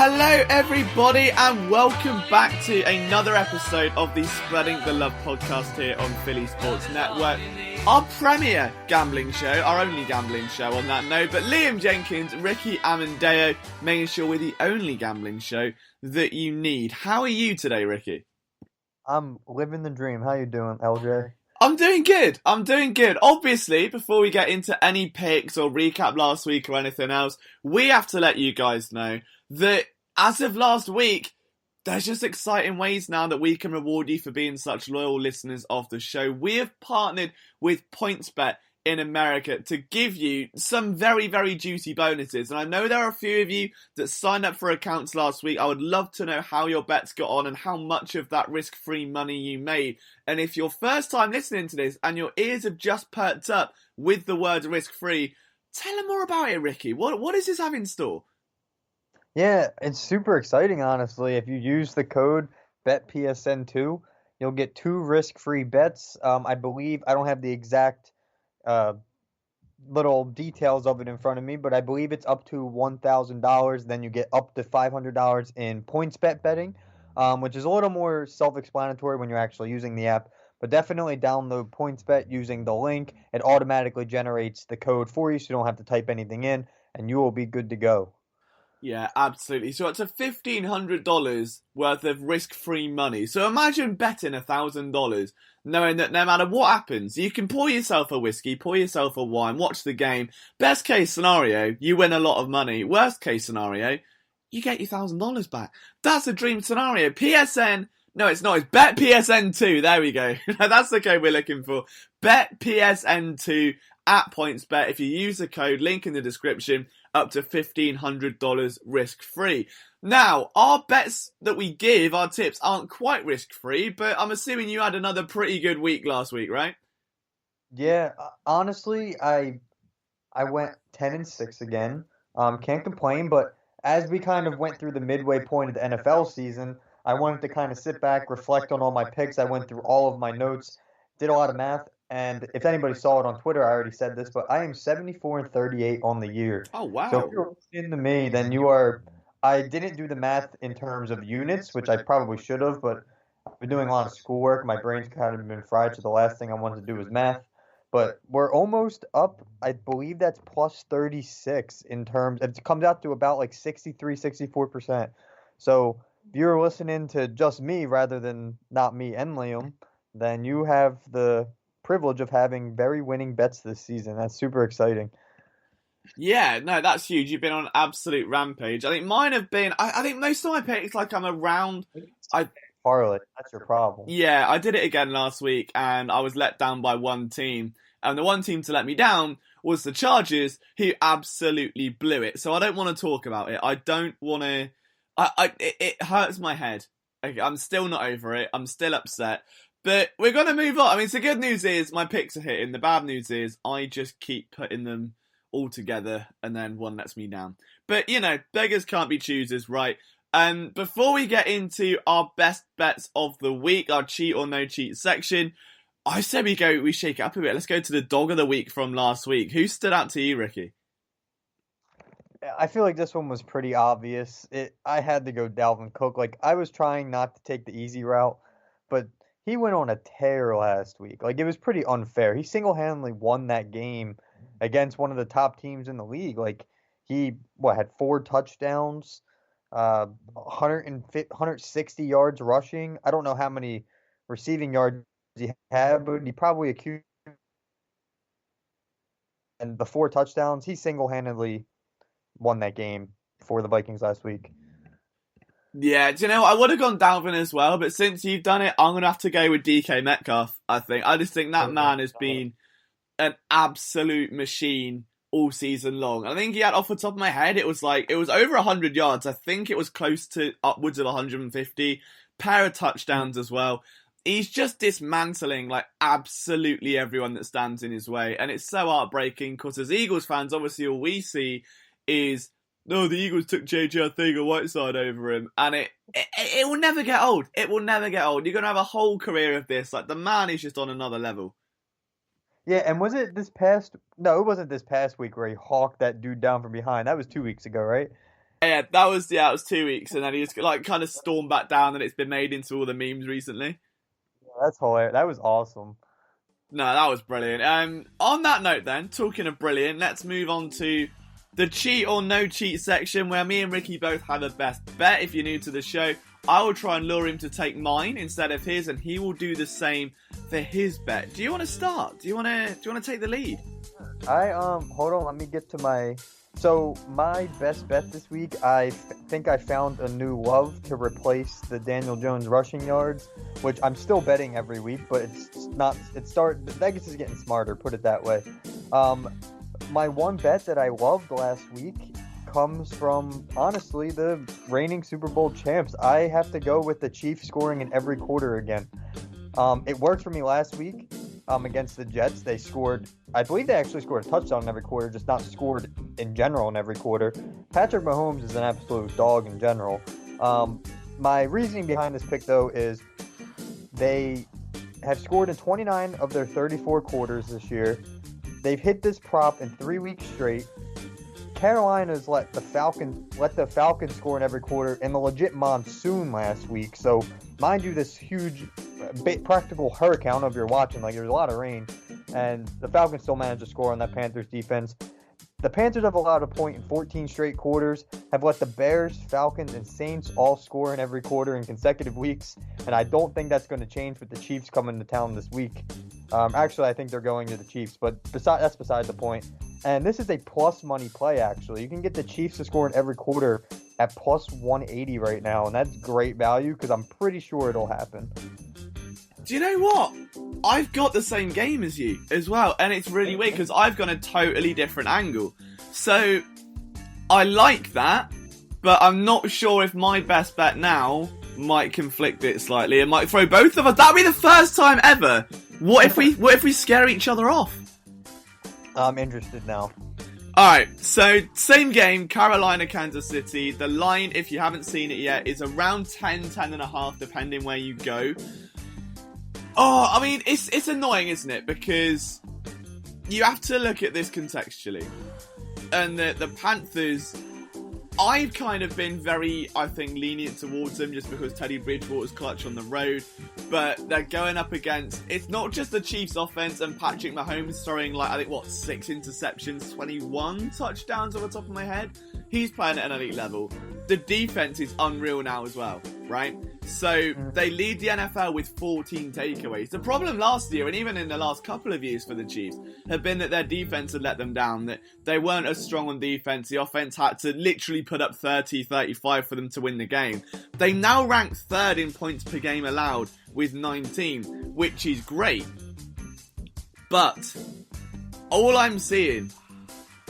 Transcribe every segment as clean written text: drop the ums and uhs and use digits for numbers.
Hello everybody and welcome back to another episode of the Spreading the Love podcast here on Philly Sports Network. Our premier gambling show, our only gambling show on that note, but Liam Jenkins, Ricky Amandeo, making sure we're the only gambling show that you need. How are you today, Ricky? I'm living the dream. How you doing, LJ? I'm doing good. Obviously, before we get into any picks or recap last week or anything else, we have to let you guys know that as of last week, there's just exciting ways now that we can reward you for being such loyal listeners of the show. We have partnered with PointsBet in America to give you some very, very juicy bonuses. And I know there are a few of you that signed up for accounts last week. I would love to know how your bets got on and how much of that risk-free money you made. And if you're first time listening to this and your ears have just perked up with the word risk-free, tell them more about it, Ricky. What does this have in store? Yeah, it's super exciting, honestly. If you use the code BETPSN2, you'll get 2 risk-free bets. I believe, I don't have the exact little details of it in front of me, but I believe it's up to $1,000. Then you get up to $500 in PointsBet betting, which is a little more self-explanatory when you're actually using the app. But definitely download PointsBet using the link. It automatically generates the code for you, so you don't have to type anything in, and you will be good to go. Yeah, absolutely. So it's a $1,500 worth of risk-free money. So imagine betting $1,000, knowing that no matter what happens, you can pour yourself a whiskey, pour yourself a wine, watch the game. Best case scenario, you win a lot of money. Worst case scenario, you get your $1,000 back. That's a dream scenario. PSN... No, it's not. It's BetPSN2. There we go. That's the code we're looking for. BetPSN2 at PointsBet. If you use the code, link in the description, up to $1,500 risk-free. Now, our bets that we give, our tips, aren't quite risk-free, but I'm assuming you had another pretty good week last week, right? Yeah, honestly, I went 10-6 again. Can't complain, but as we kind of went through the midway point of the NFL season, I wanted to kind of sit back, reflect on all my picks. I went through all of my notes, did a lot of math, and if anybody saw it on Twitter, I already said this, but I am 74-38 on the year. Oh, wow. So if you're listening to me, then you are. I didn't do the math in terms of units, which I probably should have, but I've been doing a lot of schoolwork. My brain's kind of been fried, so the last thing I wanted to do was math. But we're almost up. I believe that's plus 36 in terms. It comes out to about like 63, 64%. So if you're listening to just me rather than not me and Liam, then you have the privilege of having very winning bets this season. That's super exciting. Yeah, no, that's huge. You've been on an absolute rampage. I think mine have been... I think most of my picks, like, I'm around... Parlay, that's your problem. Yeah, I did it again last week, and I was let down by one team. And the one team to let me down was the Chargers, who absolutely blew it. So I don't want to talk about it. I don't want to... It hurts my head. Okay, I'm still not over it. I'm still upset. But we're going to move on. I mean, the good news is my picks are hitting. The bad news is I just keep putting them all together, and then one lets me down. But, you know, beggars can't be choosers, right? Before we get into our best bets of the week, our cheat or no cheat section, I said we shake it up a bit. Let's go to the dog of the week from last week. Who stood out to you, Ricky? I feel like this one was pretty obvious. I had to go Dalvin Cook. Like, I was trying not to take the easy route, but he went on a tear last week. Like, it was pretty unfair. He single-handedly won that game against one of the top teams in the league. Like, he, had 4 touchdowns, 160 yards rushing. I don't know how many receiving yards he had, but he probably accused. And the 4 touchdowns, he single-handedly won that game for the Vikings last week. Yeah, do you know what? I would have gone Dalvin as well, but since you've done it, I'm going to have to go with DK Metcalf, I think. I just think that man has been an absolute machine all season long. I think he had, off the top of my head, it was over 100 yards. I think it was close to upwards of 150. Pair of touchdowns as well. He's just dismantling, like, absolutely everyone that stands in his way. And it's so heartbreaking because as Eagles fans, obviously all we see is, no, the Eagles took J.J. Whiteside over him. And it will never get old. It will never get old. You're going to have a whole career of this. Like, the man is just on another level. Yeah, and was it this past... No, it wasn't this past week where he hawked that dude down from behind. That was 2 weeks ago, right? Yeah, that was 2 weeks, and then he just like kind of stormed back down, and it's been made into all the memes recently. That's hilarious. That was awesome. No, that was brilliant. On that note, then, talking of brilliant, let's move on to the cheat or no cheat section, where me and Ricky both have a best bet. If you're new to the show, I will try and lure him to take mine instead of his, and he will do the same for his bet. Do you want to start? Do you want to take the lead? Hold on, let me get to my. So my best bet this week, I think I found a new love to replace the Daniel Jones rushing yards, which I'm still betting every week, but it's not. Vegas is getting smarter, put it that way. My one bet that I loved last week comes from, honestly, the reigning Super Bowl champs. I have to go with the Chiefs scoring in every quarter again. It worked for me last week against the Jets. They scored, I believe they actually scored a touchdown in every quarter, just not scored in general in every quarter. Patrick Mahomes is an absolute dog in general. My reasoning behind this pick, though, is they have scored in 29 of their 34 quarters this year. They've hit this prop in 3 weeks straight. Carolina's let the Falcons score in every quarter in the legit monsoon last week. So, mind you, this huge practical hurricane, I don't know if you're watching, like there's a lot of rain, and the Falcons still managed to score on that Panthers defense. The Panthers have allowed a point in 14 straight quarters, have let the Bears, Falcons, and Saints all score in every quarter in consecutive weeks, and I don't think that's going to change with the Chiefs coming to town this week. Actually, I think they're going to the Chiefs, but that's beside the point. And this is a plus money play, actually. You can get the Chiefs to score in every quarter at plus 180 right now, and that's great value because I'm pretty sure it'll happen. Do you know what? I've got the same game as you as well, and it's really weird because I've got a totally different angle. So, I like that, but I'm not sure if my best bet now might conflict it slightly. It might throw both of us. That'll be the first time ever. What if we scare each other off? I'm interested now. Alright, so same game, Carolina, Kansas City. The line, if you haven't seen it yet, is around 10.5, depending where you go. Oh, I mean, it's annoying, isn't it? Because you have to look at this contextually. And the Panthers, I've kind of been very, I think, lenient towards them just because Teddy Bridgewater's clutch on the road. But they're going up against, it's not just the Chiefs offense and Patrick Mahomes throwing 6 interceptions, 21 touchdowns off the top of my head. He's playing at an elite level. The defense is unreal now as well, right? So they lead the NFL with 14 takeaways. The problem last year, and even in the last couple of years for the Chiefs, have been that their defense had let them down, that they weren't as strong on defense. The offense had to literally put up 30, 35 for them to win the game. They now rank third in points per game allowed with 19, which is great. But all I'm seeing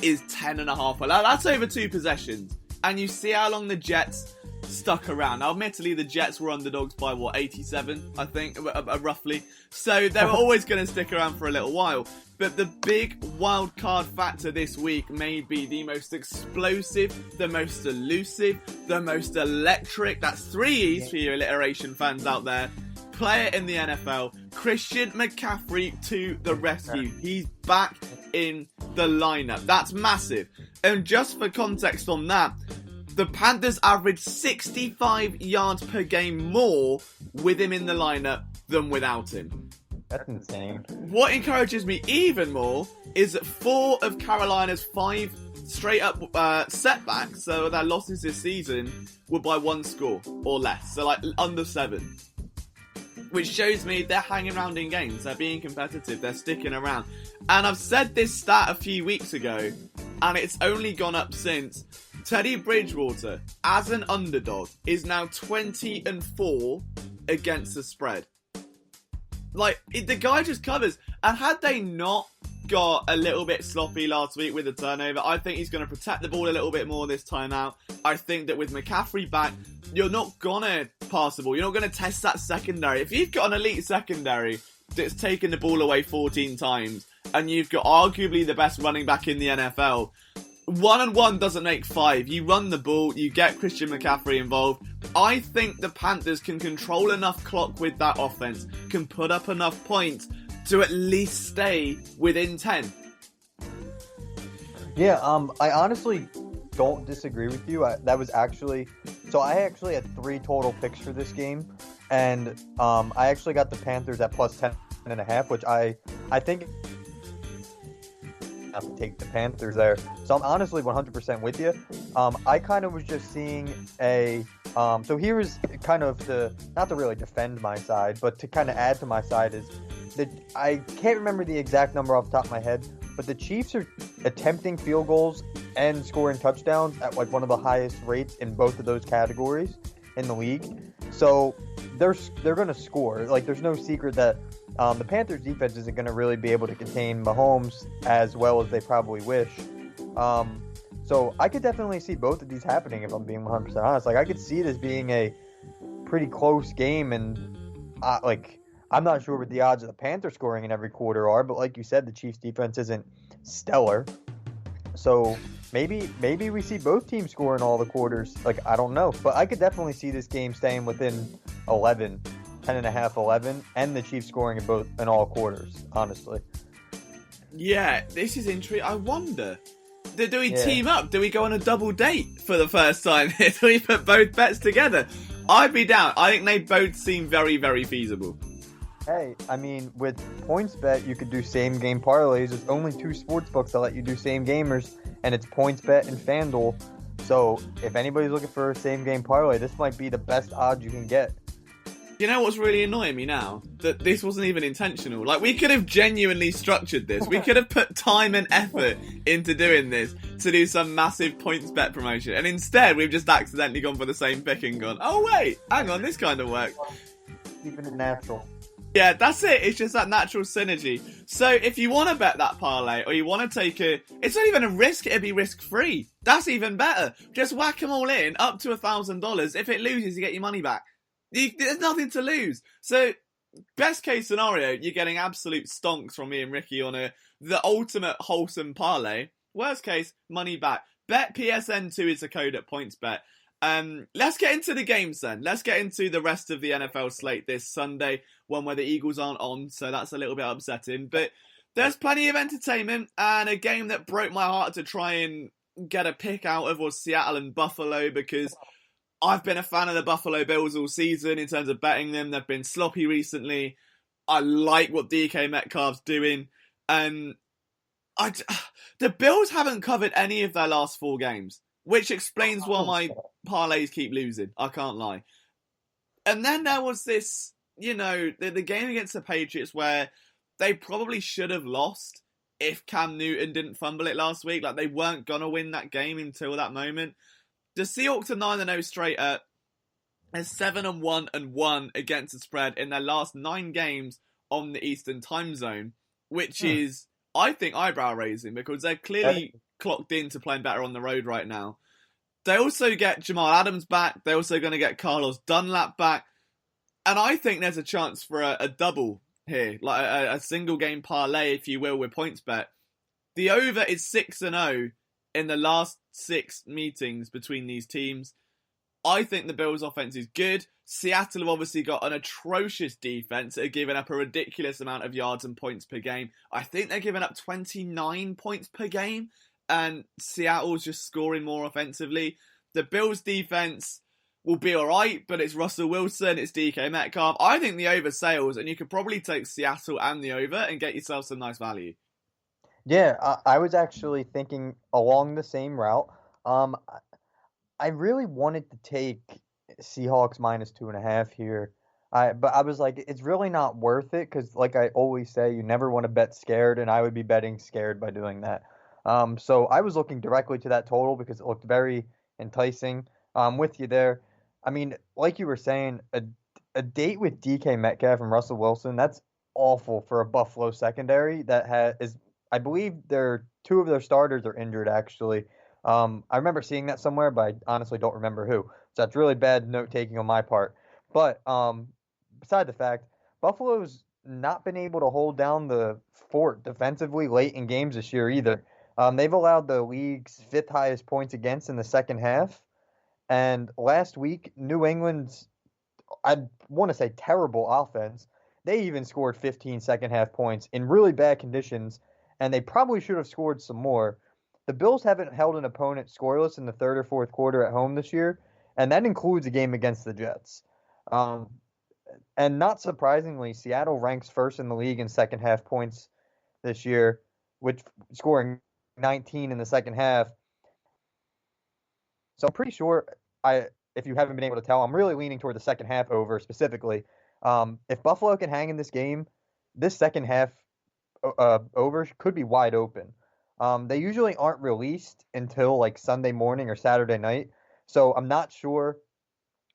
is 10.5. Well, that's over 2 possessions. And you see how long the Jets stuck around. Now, admittedly, the Jets were underdogs by, 87, I think, roughly. So they were always going to stick around for a little while. But the big wild card factor this week may be the most explosive, the most elusive, the most electric, that's 3 E's for your alliteration fans out there, player in the NFL, Christian McCaffrey to the rescue. He's back in the lineup. That's massive. And just for context on that, the Panthers average 65 yards per game more with him in the lineup than without him. That's insane. What encourages me even more is that 4 of Carolina's 5 straight up setbacks, so their losses this season, were by 1 score or less. So under 7. Which shows me they're hanging around in games. They're being competitive. They're sticking around. And I've said this stat a few weeks ago, and it's only gone up since. Teddy Bridgewater, as an underdog, is now 20-4 against the spread. The guy just covers. And had they not got a little bit sloppy last week with the turnover, I think he's going to protect the ball a little bit more this time out. I think that with McCaffrey back, you're not going to pass the ball. You're not going to test that secondary. If you've got an elite secondary that's taken the ball away 14 times, and you've got arguably the best running back in the NFL, 1-on-1 doesn't make 5. You run the ball, you get Christian McCaffrey involved. I think the Panthers can control enough clock with that offense, can put up enough points to at least stay within 10. Yeah, I honestly don't disagree with you. I actually had 3 total picks for this game, and I actually got the Panthers at plus 10.5, which I think I have to take the Panthers there. So I'm honestly 100% with you. I kind of was just seeing so here's kind of not to really defend my side, but to kind of add to my side is that I can't remember the exact number off the top of my head, but the Chiefs are attempting field goals and scoring touchdowns at like one of the highest rates in both of those categories in the league. So they're going to score. Like, there's no secret that the Panthers defense isn't going to really be able to contain Mahomes as well as they probably wish. So I could definitely see both of these happening if I'm being 100% honest. Like, I could see this being a pretty close game, and I'm not sure what the odds of the Panthers scoring in every quarter are, but like you said, the Chiefs defense isn't stellar. So maybe we see both teams score in all the quarters. Like, I don't know, but I could definitely see this game staying within 11, 10.5, 11, and the Chiefs scoring in all quarters, honestly. Yeah, this is intriguing. I wonder, do we team up? Do we go on a double date for the first time? Do we put both bets together? I'd be down. I think they both seem very, very feasible. Hey, I mean, with PointsBet, you could do same game parlays. There's only 2 sports books that let you do same gamers, and it's PointsBet and FanDuel. So if anybody's looking for a same game parlay, this might be the best odds you can get. You know what's really annoying me now? That this wasn't even intentional. Like, we could have genuinely structured this. We could have put time and effort into doing this to do some massive PointsBet promotion. And instead, we've just accidentally gone for the same pick and gone, oh wait, hang on, this kind of works. Keeping it natural. Yeah, that's it. It's just that natural synergy. So if you want to bet that parlay, or you want to take it's not even a risk, it'd be risk-free. That's even better. Just whack them all in, up to $1,000. If it loses, you get your money back. There's nothing to lose. So, best case scenario, you're getting absolute stonks from me and Ricky on the ultimate wholesome parlay. Worst case, money back. Bet PSN2 is the code at PointsBet. Let's get into the games then. Let's get into the rest of the NFL slate this Sunday, one where the Eagles aren't on, so that's a little bit upsetting. But there's plenty of entertainment, and a game that broke my heart to try and get a pick out of was Seattle and Buffalo, because I've been a fan of the Buffalo Bills all season in terms of betting them. They've been sloppy recently. I like what DK Metcalf's doing. The Bills haven't covered any of their last 4 games, which explains why my parlays keep losing. I can't lie. And then there was this, the game against the Patriots where they probably should have lost if Cam Newton didn't fumble it last week. Like, they weren't going to win that game until that moment. The Seahawks are 9-0 straight up. They're 7-1-1 against the spread in their last 9 games on the Eastern time zone, which is, I think, eyebrow raising, because they're clearly clocked into playing better on the road right now. They also get Jamal Adams back. They're also going to get Carlos Dunlap back. And I think there's a chance for a double here, like a single game parlay, if you will, with PointsBet. The over is 6-0 in the last 6 meetings between these teams. I think the Bills' offense is good. Seattle have obviously got an atrocious defense. They're giving up a ridiculous amount of yards and points per game. I think they're giving up 29 points per game, and Seattle's just scoring more offensively. The Bills' defense will be alright, but it's Russell Wilson, it's DK Metcalf. I think the over sails, and you could probably take Seattle and the over and get yourself some nice value. Yeah, I was actually thinking along the same route. I really wanted to take Seahawks minus 2.5 here. But I was like, it's really not worth it, because like I always say, you never want to bet scared, and I would be betting scared by doing that. So I was looking directly to that total because it looked very enticing. With you there. I mean, like you were saying, a date with DK Metcalf and Russell Wilson, that's awful for a Buffalo secondary that is, I believe, 2 of their starters are injured, actually. I remember seeing that somewhere, but I honestly don't remember who. So that's really bad note-taking on my part. But beside the fact, Buffalo's not been able to hold down the fort defensively late in games this year either. They've allowed the league's 5th highest points against in the second half. And last week, New England's, I want to say, terrible offense, they even scored 15 second-half points in really bad conditions, and they probably should have scored some more. the Bills haven't held an opponent scoreless in the third or fourth quarter at home this year, and that includes a game against the Jets. Um, and not surprisingly, Seattle ranks first in the league in second half points this year, which scoring 19 in the second half. So I'm pretty sure if you haven't been able to tell, I'm really leaning toward the second half over specifically. If Buffalo can hang in this game, this second half over could be wide open. They usually aren't released until like Sunday morning or Saturday night, so I'm not sure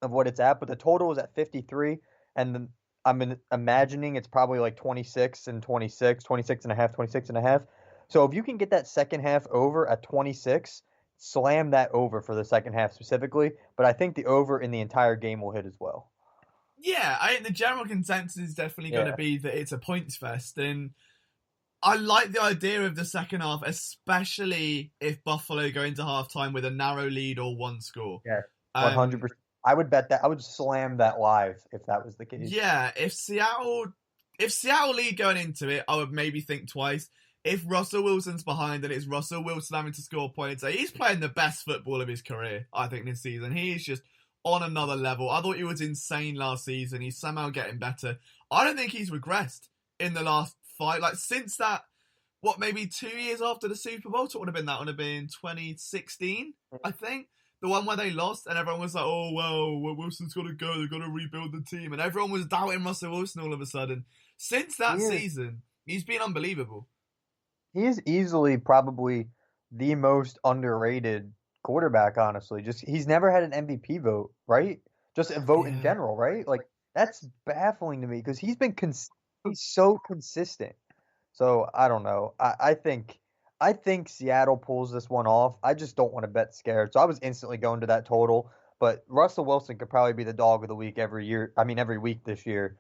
of what it's at, but the total is at 53, and I'm imagining it's probably like 26 and 26, 26 and a half, 26 and a half. So if you can get that second half over at 26, slam that over for the second half specifically, but I think the over in the entire game will hit as well. Yeah, I think the general consensus is definitely going to Yeah. be that it's a points fest, and I like the idea of the second half, especially if Buffalo go into halftime with a narrow lead or one score. Yeah, 100%. I would bet that. I would slam that live if that was the case. Yeah, if Seattle lead going into it, I would maybe think twice. If Russell Wilson's behind and it's Russell Wilson having to score points, he's playing the best football of his career, I think, this season. He is just on another level. I thought he was insane last season. He's somehow getting better. I don't think he's regressed in the last five. Like, since that, maybe 2 years after the Super Bowl? What would have been that? Would have been 2016, I think. The one where they lost and everyone was like, oh, well, Wilson's got to go. They've got to rebuild the team. And everyone was doubting Russell Wilson all of a sudden. Since that season, he's been unbelievable. He is easily probably the most underrated quarterback, honestly. Just he's never had an MVP vote, right? Just a vote in general, right? Like that's baffling to me because he's so consistent. So I don't know. I think Seattle pulls this one off. I just don't want to bet scared. So I was instantly going to that total. But Russell Wilson could probably be the dog of the week every week this year.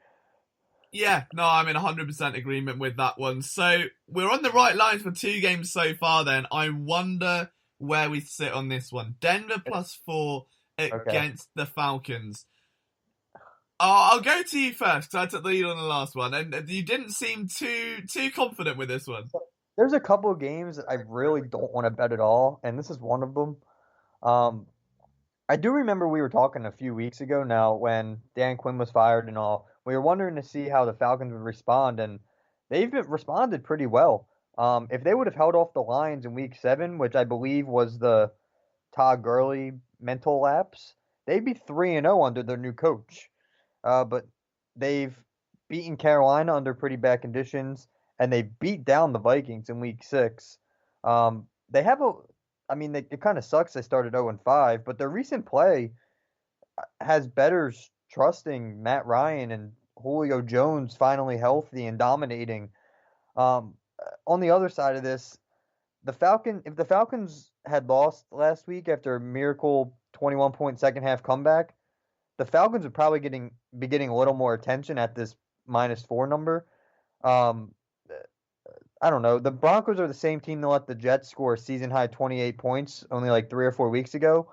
Yeah, no, I'm in 100% agreement with that one. So we're on the right lines for 2 games so far then. I wonder where we sit on this one. Denver +4 against the Falcons. I'll go to you first because I took the lead on the last one. And you didn't seem too confident with this one. There's a couple of games that I really don't want to bet at all, and this is one of them. I do remember we were talking a few weeks ago now when Dan Quinn was fired and all. We were wondering to see how the Falcons would respond, and they've responded pretty well. If they would have held off the Lions in Week 7, which I believe was the Todd Gurley mental lapse, they'd be 3-0 under their new coach. But they've beaten Carolina under pretty bad conditions, and they beat down the Vikings in Week 6. They have it kind of sucks they started 0-5, but their recent play has better trusting Matt Ryan and Julio Jones finally healthy and dominating. On the other side of this, if the Falcons had lost last week after a miracle 21-point second half comeback, the Falcons would probably be getting a little more attention at this -4 number. I don't know. The Broncos are the same team that let the Jets score a season-high 28 points only like 3 or 4 weeks ago.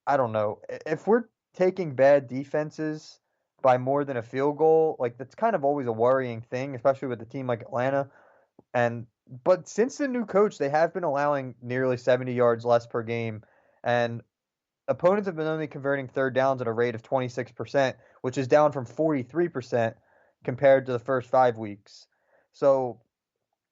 I don't know. If we're taking bad defenses by more than a field goal, like that's kind of always a worrying thing, especially with a team like Atlanta. But since the new coach, they have been allowing nearly 70 yards less per game, and opponents have been only converting third downs at a rate of 26%, which is down from 43% compared to the first 5 weeks. So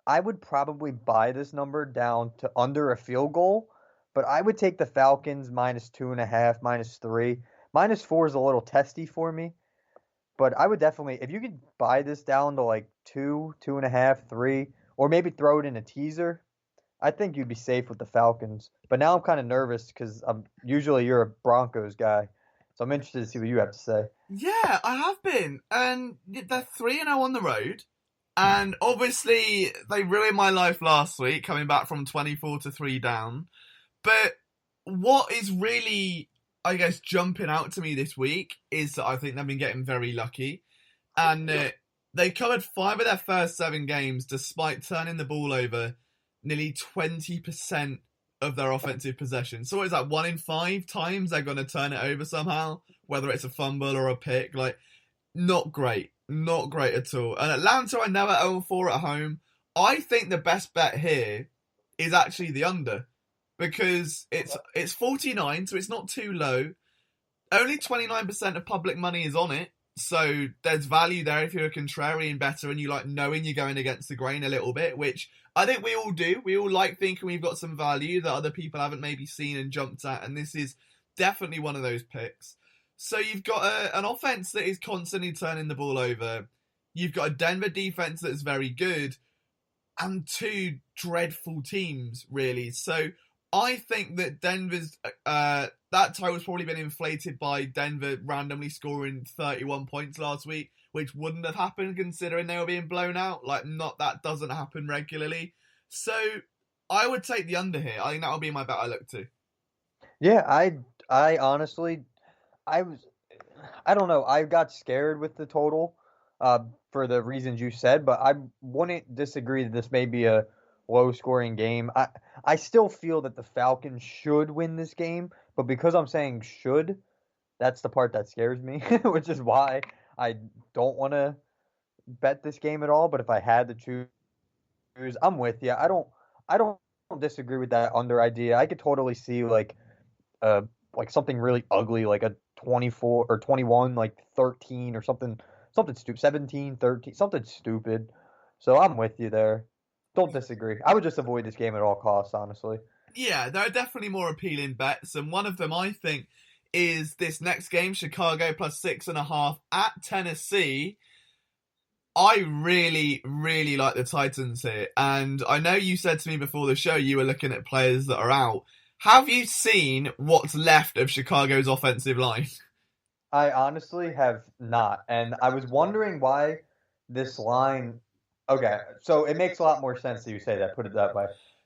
I would probably buy this number down to under a field goal, but I would take the Falcons -2.5, -3. -4 is a little testy for me, but I would definitely, if you could buy this down to like 2, 2.5, 3, or maybe throw it in a teaser, I think you'd be safe with the Falcons. But now I'm kind of nervous because usually you're a Broncos guy, so I'm interested to see what you have to say. Yeah, I have been, and they're 3-0 on the road. And obviously, they ruined my life last week, coming back from 24-3 down. But what is really, I guess, jumping out to me this week is that I think they've been getting very lucky. And they covered 5 of their first 7 games, despite turning the ball over nearly 20% of their offensive possession. So what is that, 1 in 5 times they're going to turn it over somehow? Whether it's a fumble or a pick. Like, not great. Not great at all. And Atlanta are now at 0-4 at home. I think the best bet here is actually the under because it's 49, so it's not too low. Only 29% of public money is on it, so there's value there if you're a contrarian better and you like knowing you're going against the grain a little bit, which I think we all do. We all like thinking we've got some value that other people haven't maybe seen and jumped at, and this is definitely one of those picks. So you've got an offense that is constantly turning the ball over. You've got a Denver defense that's very good, and two dreadful teams, really. So I think that Denver's that title's probably been inflated by Denver randomly scoring 31 points last week, which wouldn't have happened considering they were being blown out. Like, not that doesn't happen regularly. So I would take the under here. I think that'll be my bet I look to. Yeah, I honestly, I was, I don't know. I got scared with the total, uh, for the reasons you said, but I wouldn't disagree that this may be a low-scoring game. I still feel that the Falcons should win this game, but because I'm saying should, that's the part that scares me, which is why I don't want to bet this game at all. But if I had to choose, I'm with you. I don't disagree with that under idea. I could totally see uh like something really ugly, like a 24 or 21, like 13 or something stupid, 17, 13, something stupid. So I'm with you there. Don't disagree. I would just avoid this game at all costs, honestly. Yeah, there are definitely more appealing bets, and one of them I think is this next game, Chicago plus 6.5 at Tennessee. I really, really like the Titans here. And I know you said to me before the show you were looking at players that are out. Have you seen what's left of Chicago's offensive line? I honestly have not, and I was wondering why this line. Okay, so it makes a lot more sense that you say that. Put it that way.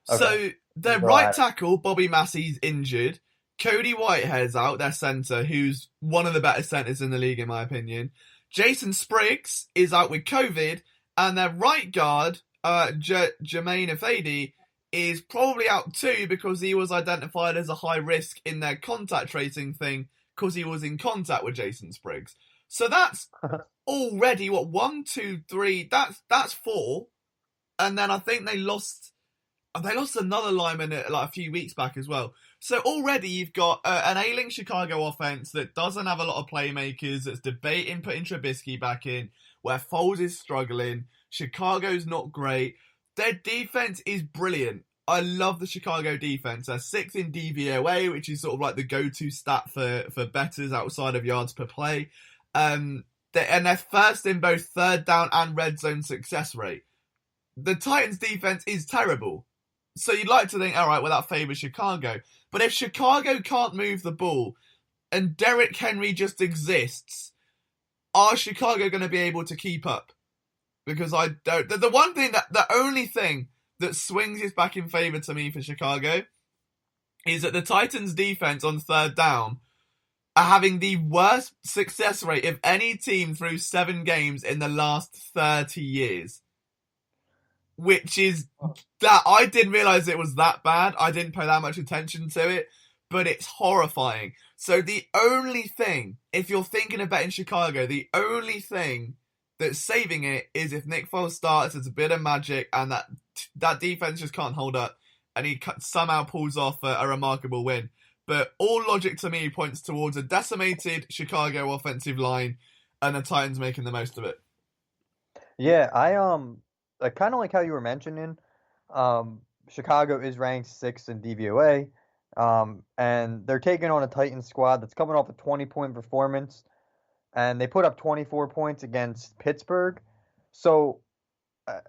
Okay, So their go right ahead. tackle, Bobby Massey's injured. Cody Whitehead's out, their centre, who's one of the better centres in the league, in my opinion. Jason Spriggs is out with COVID, and their right guard, Jermaine Ifedi, is probably out too because he was identified as a high risk in their contact tracing thing because he was in contact with Jason Spriggs. So that's already what, one, two, three. That's four, and then I think they lost another lineman like a few weeks back as well. So already you've got an ailing Chicago offense that doesn't have a lot of playmakers, that's debating putting Trubisky back in, where Foles is struggling. Chicago's not great. Their defense is brilliant. I love the Chicago defense. They're sixth in DVOA, which is sort of like the go-to stat for bettors outside of yards per play. And they're first in both third down and red zone success rate. The Titans' defense is terrible. So you'd like to think, all right, well, that favours Chicago. But if Chicago can't move the ball and Derrick Henry just exists, are Chicago going to be able to keep up? Because I don't. The only thing that swings this back in favour to me for Chicago is that the Titans' defense on third down are having the worst success rate of any team through 7 games in the last 30 years. Which is that I didn't realize it was that bad. I didn't pay that much attention to it, but it's horrifying. So the only thing, if you're thinking of betting Chicago, the only thing that's saving it is if Nick Foles starts, it's a bit of magic, and that defense just can't hold up, and he somehow pulls off a remarkable win. But all logic to me points towards a decimated Chicago offensive line, and the Titans making the most of it. Yeah, I kind of like how you were mentioning. Chicago is ranked sixth in DVOA, and they're taking on a Titans squad that's coming off a 20-point performance, and they put up 24 points against Pittsburgh. So uh,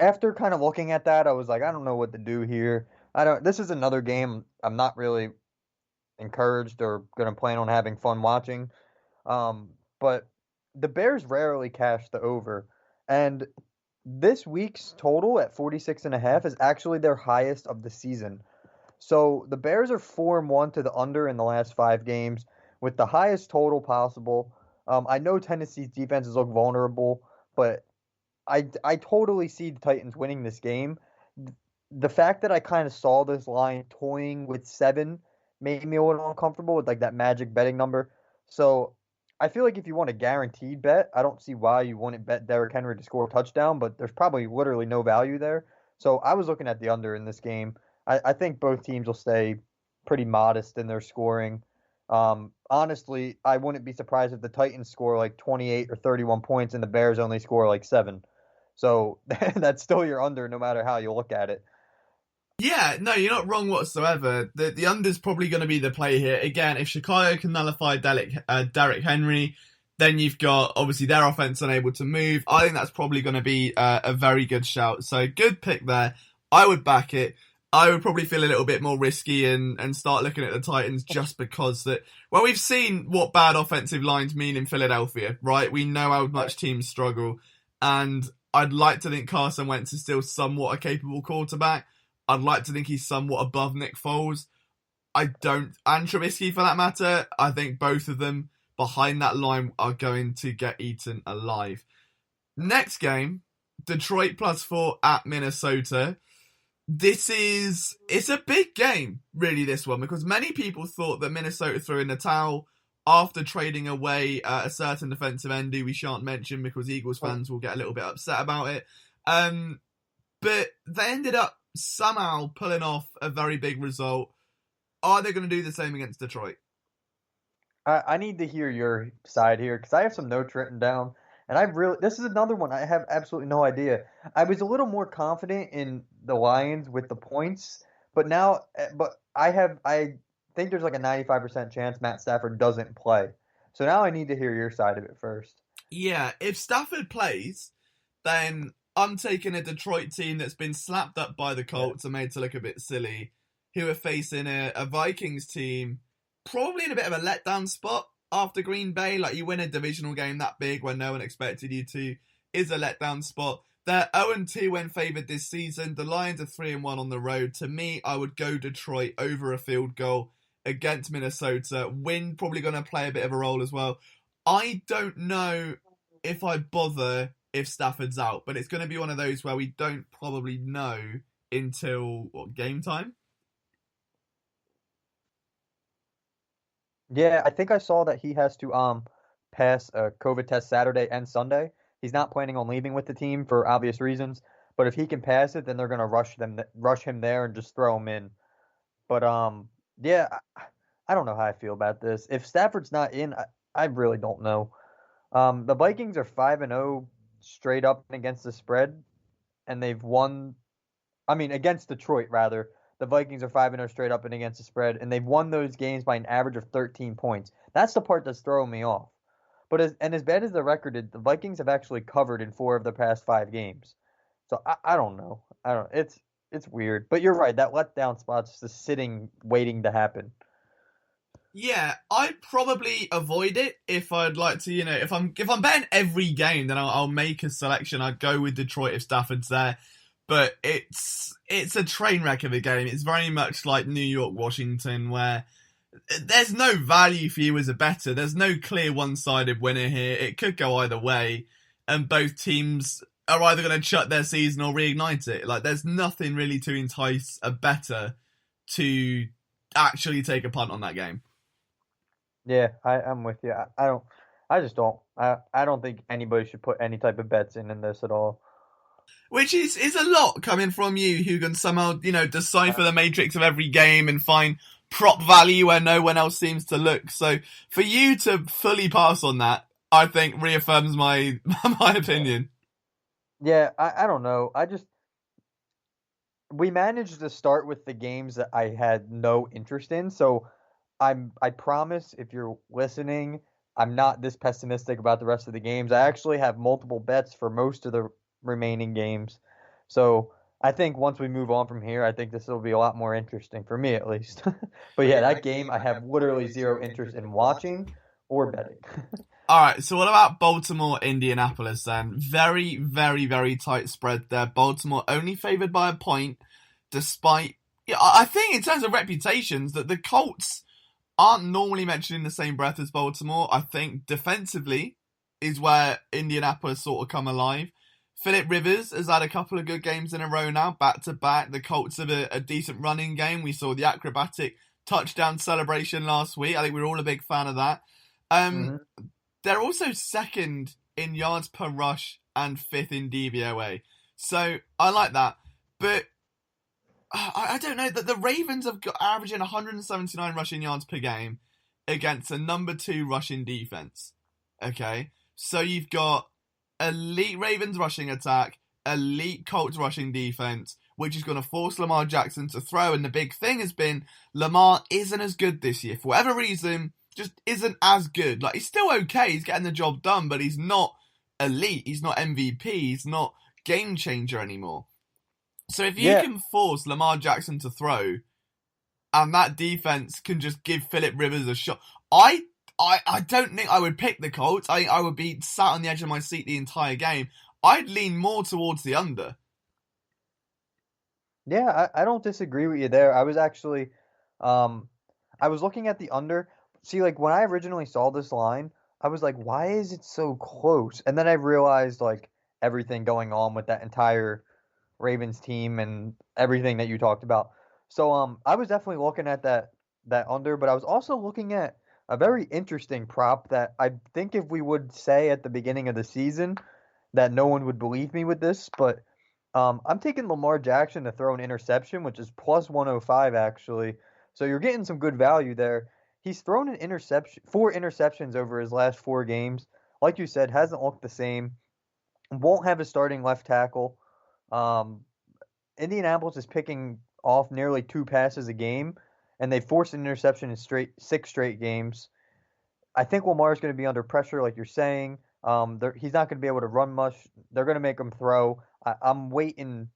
after kind of looking at that, I was like, I don't know what to do here. I don't. This is another game I'm not really encouraged or gonna plan on having fun watching. But the Bears rarely cash the over, and this week's total at 46.5 is actually their highest of the season. So the Bears are 4-1 to the under in the last 5 games with the highest total possible. I know Tennessee's defenses look vulnerable, but I totally see the Titans winning this game. The fact that I kind of saw this line toying with 7 made me a little uncomfortable with like that magic betting number. So I feel like if you want a guaranteed bet, I don't see why you wouldn't bet Derrick Henry to score a touchdown, but there's probably literally no value there. So I was looking at the under in this game. I think both teams will stay pretty modest in their scoring. Honestly, I wouldn't be surprised if the Titans score like 28 or 31 points and the Bears only score like 7. So that's still your under no matter how you look at it. Yeah, no, you're not wrong whatsoever. The under's probably going to be the play here. Again, if Chicago can nullify Derrick Henry, then you've got, obviously, their offense unable to move. I think that's probably going to be a very good shout. So, good pick there. I would back it. I would probably feel a little bit more risky and start looking at the Titans just because well, we've seen what bad offensive lines mean in Philadelphia, right? We know how much teams struggle. And I'd like to think Carson Wentz is still somewhat a capable quarterback. I'd like to think he's somewhat above Nick Foles. I don't, and Trubisky for that matter. I think both of them behind that line are going to get eaten alive. Next game, Detroit +4 at Minnesota. It's a big game, really, this one, because many people thought that Minnesota threw in the towel after trading away a certain defensive end who we shan't mention because Eagles fans will get a little bit upset about it. But they ended up somehow pulling off a very big result. Are they going to do the same against Detroit? I need to hear your side here because I have some notes written down, and this is another one I have absolutely no idea. I was a little more confident in the Lions with the points, but I think there's like a 95% chance Matt Stafford doesn't play. So now I need to hear your side of it first. Yeah, if Stafford plays, then I'm taking a Detroit team that's been slapped up by the Colts and made to look a bit silly, who are facing a Vikings team probably in a bit of a letdown spot after Green Bay. Like, you win a divisional game that big when no one expected you to is a letdown spot. They're 0-2 when favoured this season. The Lions are 3-1 on the road. To me, I would go Detroit over a field goal against Minnesota. Wind probably going to play a bit of a role as well. I don't know if I bother if Stafford's out, but it's going to be one of those where we don't probably know until game time. Yeah, I think I saw that he has to pass a COVID test Saturday and Sunday. He's not planning on leaving with the team for obvious reasons, but if he can pass it, then they're gonna rush him there and just throw him in. But yeah, I don't know how I feel about this. If Stafford's not in, I really don't know. The Vikings are 5-0 straight up against the spread, and they've won. I mean, against Detroit rather. The Vikings are 5-0 straight up and against the spread, and they've won those games by an average of 13 points. That's the part that's throwing me off. But as bad as the record is, the Vikings have actually covered in 4 of their past 5 games. So I don't know. I don't. It's weird. But you're right. That letdown spot's just sitting, waiting to happen. Yeah, I'd probably avoid it if I'd like to, if I'm betting every game, then I'll make a selection. I'd go with Detroit if Stafford's there. But it's a train wreck of a game. It's very much like New York, Washington, where there's no value for you as a bettor. There's no clear one-sided winner here. It could go either way, and both teams are either going to shut their season or reignite it. Like, there's nothing really to entice a bettor to actually take a punt on that game. Yeah, I'm with you. I just don't. I don't think anybody should put any type of bets in this at all. Which is a lot coming from you, who can somehow, decipher the matrix of every game and find prop value where no one else seems to look. So for you to fully pass on that, I think reaffirms my opinion. Yeah, I don't know. We managed to start with the games that I had no interest in, so I promise if you're listening, I'm not this pessimistic about the rest of the games. I actually have multiple bets for most of the remaining games. So I think once we move on from here, I think this will be a lot more interesting for me at least. But yeah, that game I have literally zero interest in watching or betting. All right, so what about Baltimore, Indianapolis then? Very, very, very tight spread there. Baltimore only favoured by a point, despite... Yeah, I think in terms of reputations, that the Colts aren't normally mentioned in the same breath as Baltimore. I think defensively is where Indianapolis sort of come alive. Phillip Rivers has had a couple of good games in a row now, back-to-back. The Colts have a decent running game. We saw the acrobatic touchdown celebration last week. I think we were all a big fan of that. They're also second in yards per rush and 5th in DVOA. So I like that. But I don't know that the Ravens have got averaging 179 rushing yards per game against a number 2 rushing defense. Okay, so you've got elite Ravens rushing attack, elite Colts rushing defense, which is going to force Lamar Jackson to throw. And the big thing has been Lamar isn't as good this year for whatever reason. Just isn't as good. Like, he's still okay. He's getting the job done, but he's not elite. He's not MVP. He's not game changer anymore. So if you can force Lamar Jackson to throw, and that defense can just give Phillip Rivers a shot, I don't think I would pick the Colts. I would be sat on the edge of my seat the entire game. I'd lean more towards the under. Yeah, I don't disagree with you there. I was actually, I was looking at the under. See, like when I originally saw this line, I was like, why is it so close? And then I realized like everything going on with that entire Ravens team and everything that you talked about. So I was definitely looking at that under, but I was also looking at a very interesting prop that I think if we would say at the beginning of the season that no one would believe me with this, but I'm taking Lamar Jackson to throw an interception, which is plus 105 actually. So you're getting some good value there. He's thrown an interception, 4 interceptions over his last 4 games. Like you said, hasn't looked the same. Won't have a starting left tackle. Indianapolis is picking off nearly 2 passes a game, and they forced an interception in 6 straight games. I think Lamar's going to be under pressure, like you're saying. He's not going to be able to run much. They're going to make him throw. I'm waiting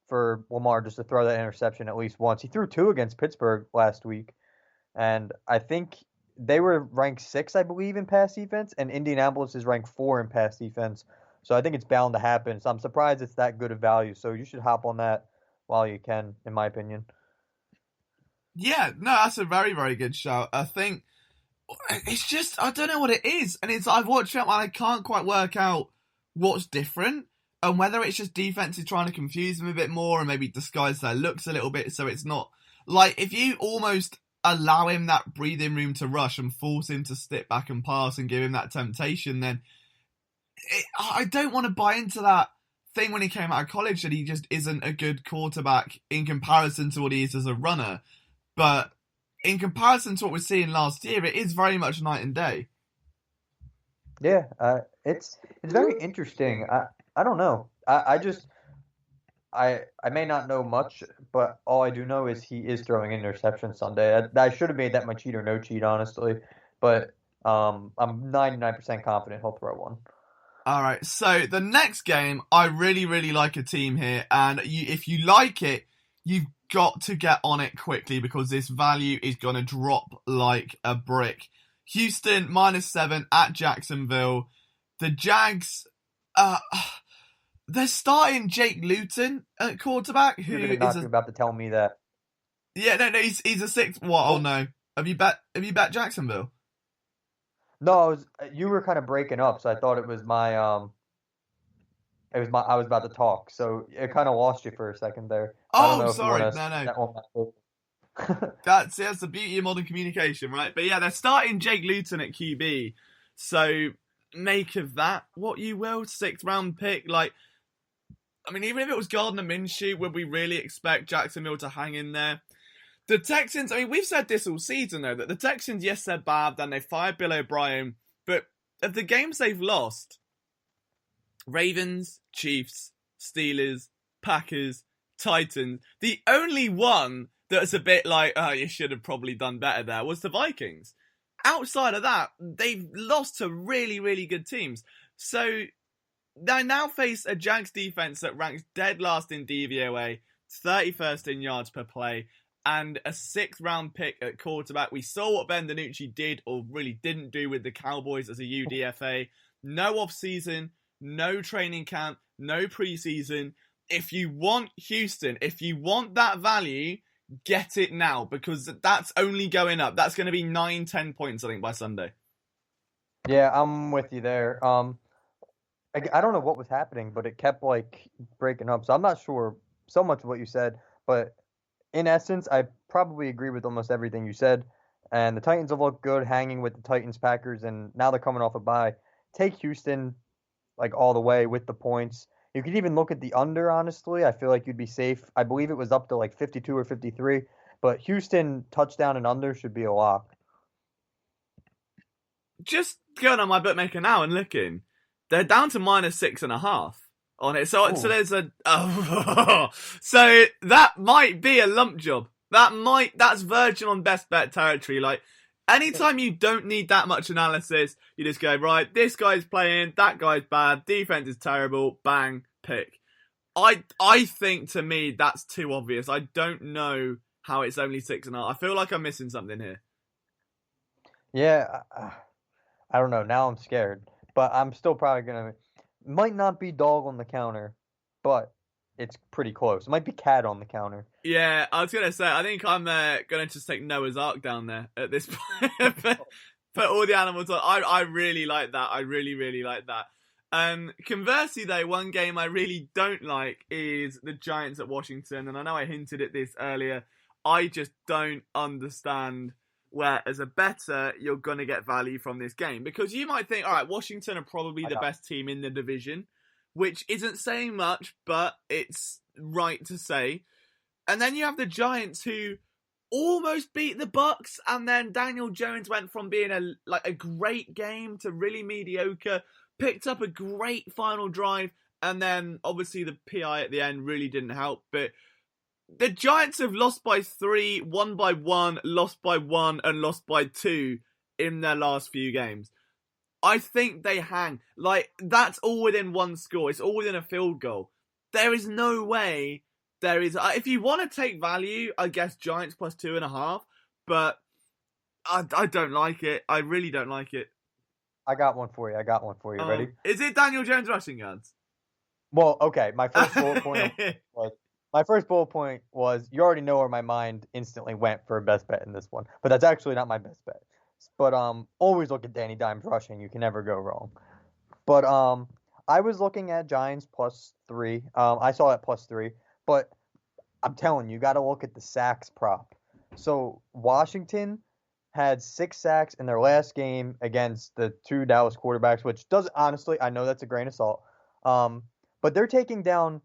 for Lamar just to throw that interception at least once. He threw 2 against Pittsburgh last week, and I think they were ranked 6, I believe, in pass defense, and Indianapolis is ranked 4 in pass defense. So I think it's bound to happen. So I'm surprised it's that good of value. So you should hop on that while you can, in my opinion. Yeah, no, that's a very, very good shout. I think it's just, I don't know what it is. And I've watched it and I can't quite work out what's different. And whether it's just defense is trying to confuse them a bit more and maybe disguise their looks a little bit so it's not... Like, if you almost allow him that breathing room to rush and force him to step back and pass and give him that temptation, then I don't want to buy into that thing when he came out of college that he just isn't a good quarterback in comparison to what he is as a runner. But in comparison to what we're seeing last year, it is very much night and day. Yeah, it's very interesting. I don't know. I may not know much, but all I do know is he is throwing interceptions Sunday. I should have made that my cheat or no cheat, honestly. But I'm 99% confident he'll throw one. All right, so the next game, I really, really like a team here. And if you like it, you've got to get on it quickly because this value is going to drop like a brick. Houston, -7 at Jacksonville. The Jags, they're starting Jake Luton at quarterback. You're about to tell me that. Yeah, no, he's a 6th. What? Oh no, have you bet Jacksonville? No, you were kind of breaking up, so I thought it was my I was about to talk, so it kind of lost you for a second there. Oh, sorry, no. That's the beauty of modern communication, right? But yeah, they're starting Jake Luton at QB, so make of that what you will. 6th round pick, like, I mean, even if it was Gardner Minshew, would we really expect Jacksonville to hang in there? The Texans, I mean, we've said this all season, though, that the Texans, yes, they're bad, then they fired Bill O'Brien, but of the games they've lost, Ravens, Chiefs, Steelers, Packers, Titans, the only one that's a bit like, oh, you should have probably done better there, was the Vikings. Outside of that, they've lost to really, really good teams. So they now face a Jags defense that ranks dead last in DVOA, 31st in yards per play, and a 6th round pick at quarterback. We saw what Ben DiNucci did or really didn't do with the Cowboys as a UDFA. No off-season, no training camp, no preseason. If you want Houston, if you want that value, get it now because that's only going up. That's going to be 9-10 points, I think, by Sunday. Yeah, I'm with you there. I don't know what was happening, but it kept like breaking up. So I'm not sure so much of what you said, but in essence, I probably agree with almost everything you said. And the Titans have looked good hanging with the Titans, Packers, and now they're coming off a bye. Take Houston like all the way with the points. You could even look at the under, honestly. I feel like you'd be safe. I believe it was up to like 52 or 53, but Houston touchdown and under should be a lock. Just going on my bookmaker now and looking, they're down to -6.5 on it. So there's so that might be a lump job. That's verging on best bet territory. Like, anytime you don't need that much analysis, you just go, right, this guy's playing, that guy's bad, defense is terrible, bang, pick. I think, to me, that's too obvious. I don't know how it's only 6.5. I feel like I'm missing something here. Yeah, I don't know. Now I'm scared, but I'm still probably gonna. Might not be dog on the counter, but it's pretty close. It might be cat on the counter. Yeah, I was gonna say, I think I'm gonna just take Noah's Ark down there at this point. Put all the animals on. I really like that. I really, really like that. Conversely, though, one game I really don't like is the Giants at Washington, and I know I hinted at this earlier. I just don't understand where, as a bettor, you're going to get value from this game. Because you might think, all right, Washington are probably the best team in the division, which isn't saying much, but it's right to say. And then you have the Giants, who almost beat the Bucs, and then Daniel Jones went from being a great game to really mediocre, picked up a great final drive, and then obviously the PI at the end really didn't help. But the Giants have lost by 3, won by 1, lost by 1, and lost by 2 in their last few games. I think they hang. Like, that's all within one score. It's all within a field goal. There is no way there is... if you want to take value, I guess Giants plus 2.5, but I don't like it. I really don't like it. I got one for you. Ready? Is it Daniel Jones rushing yards? Well, okay. My first bullet point was you already know where my mind instantly went for a best bet in this one, but that's actually not my best bet. But always look at Danny Dimes rushing. You can never go wrong. But I was looking at Giants plus 3. I saw it plus 3, but I'm telling you, got to look at the sacks prop. So Washington had 6 sacks in their last game against the 2 Dallas quarterbacks, which does, honestly, I know that's a grain of salt. But they're taking down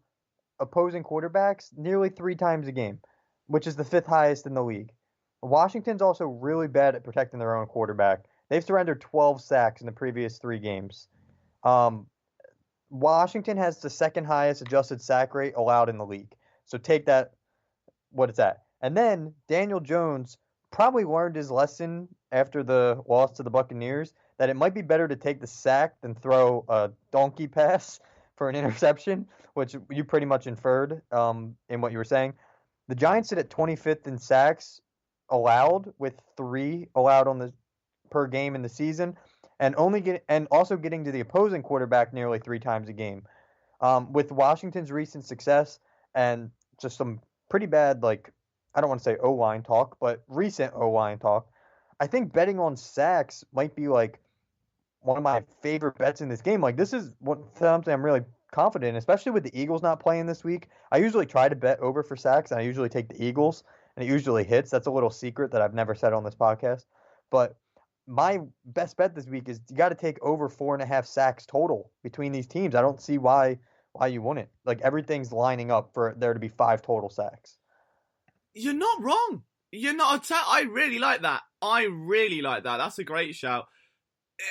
opposing quarterbacks nearly 3 times a game, which is the 5th highest in the league. Washington's also really bad at protecting their own quarterback. They've surrendered 12 sacks in the previous 3 games. Washington has the 2nd highest adjusted sack rate allowed in the league. So take that, what it's at. And then Daniel Jones probably learned his lesson after the loss to the Buccaneers that it might be better to take the sack than throw a donkey pass for an interception, which you pretty much inferred in what you were saying. The Giants sit at 25th in sacks allowed, with 3 allowed on the per game in the season, and also getting to the opposing quarterback nearly 3 times a game. With Washington's recent success and just some pretty bad, like, I don't want to say O-line talk, but recent O-line talk, I think betting on sacks might be like one of my favorite bets in this game. Like, this is something I'm really confident in, especially with the Eagles not playing this week. I usually try to bet over for sacks, and I usually take the Eagles, and it usually hits. That's a little secret that I've never said on this podcast. But my best bet this week is you got to take over 4.5 sacks total between these teams. I don't see why you wouldn't. Like, everything's lining up for there to be 5 total sacks. You're not wrong. You're not. I really like that. That's a great shout.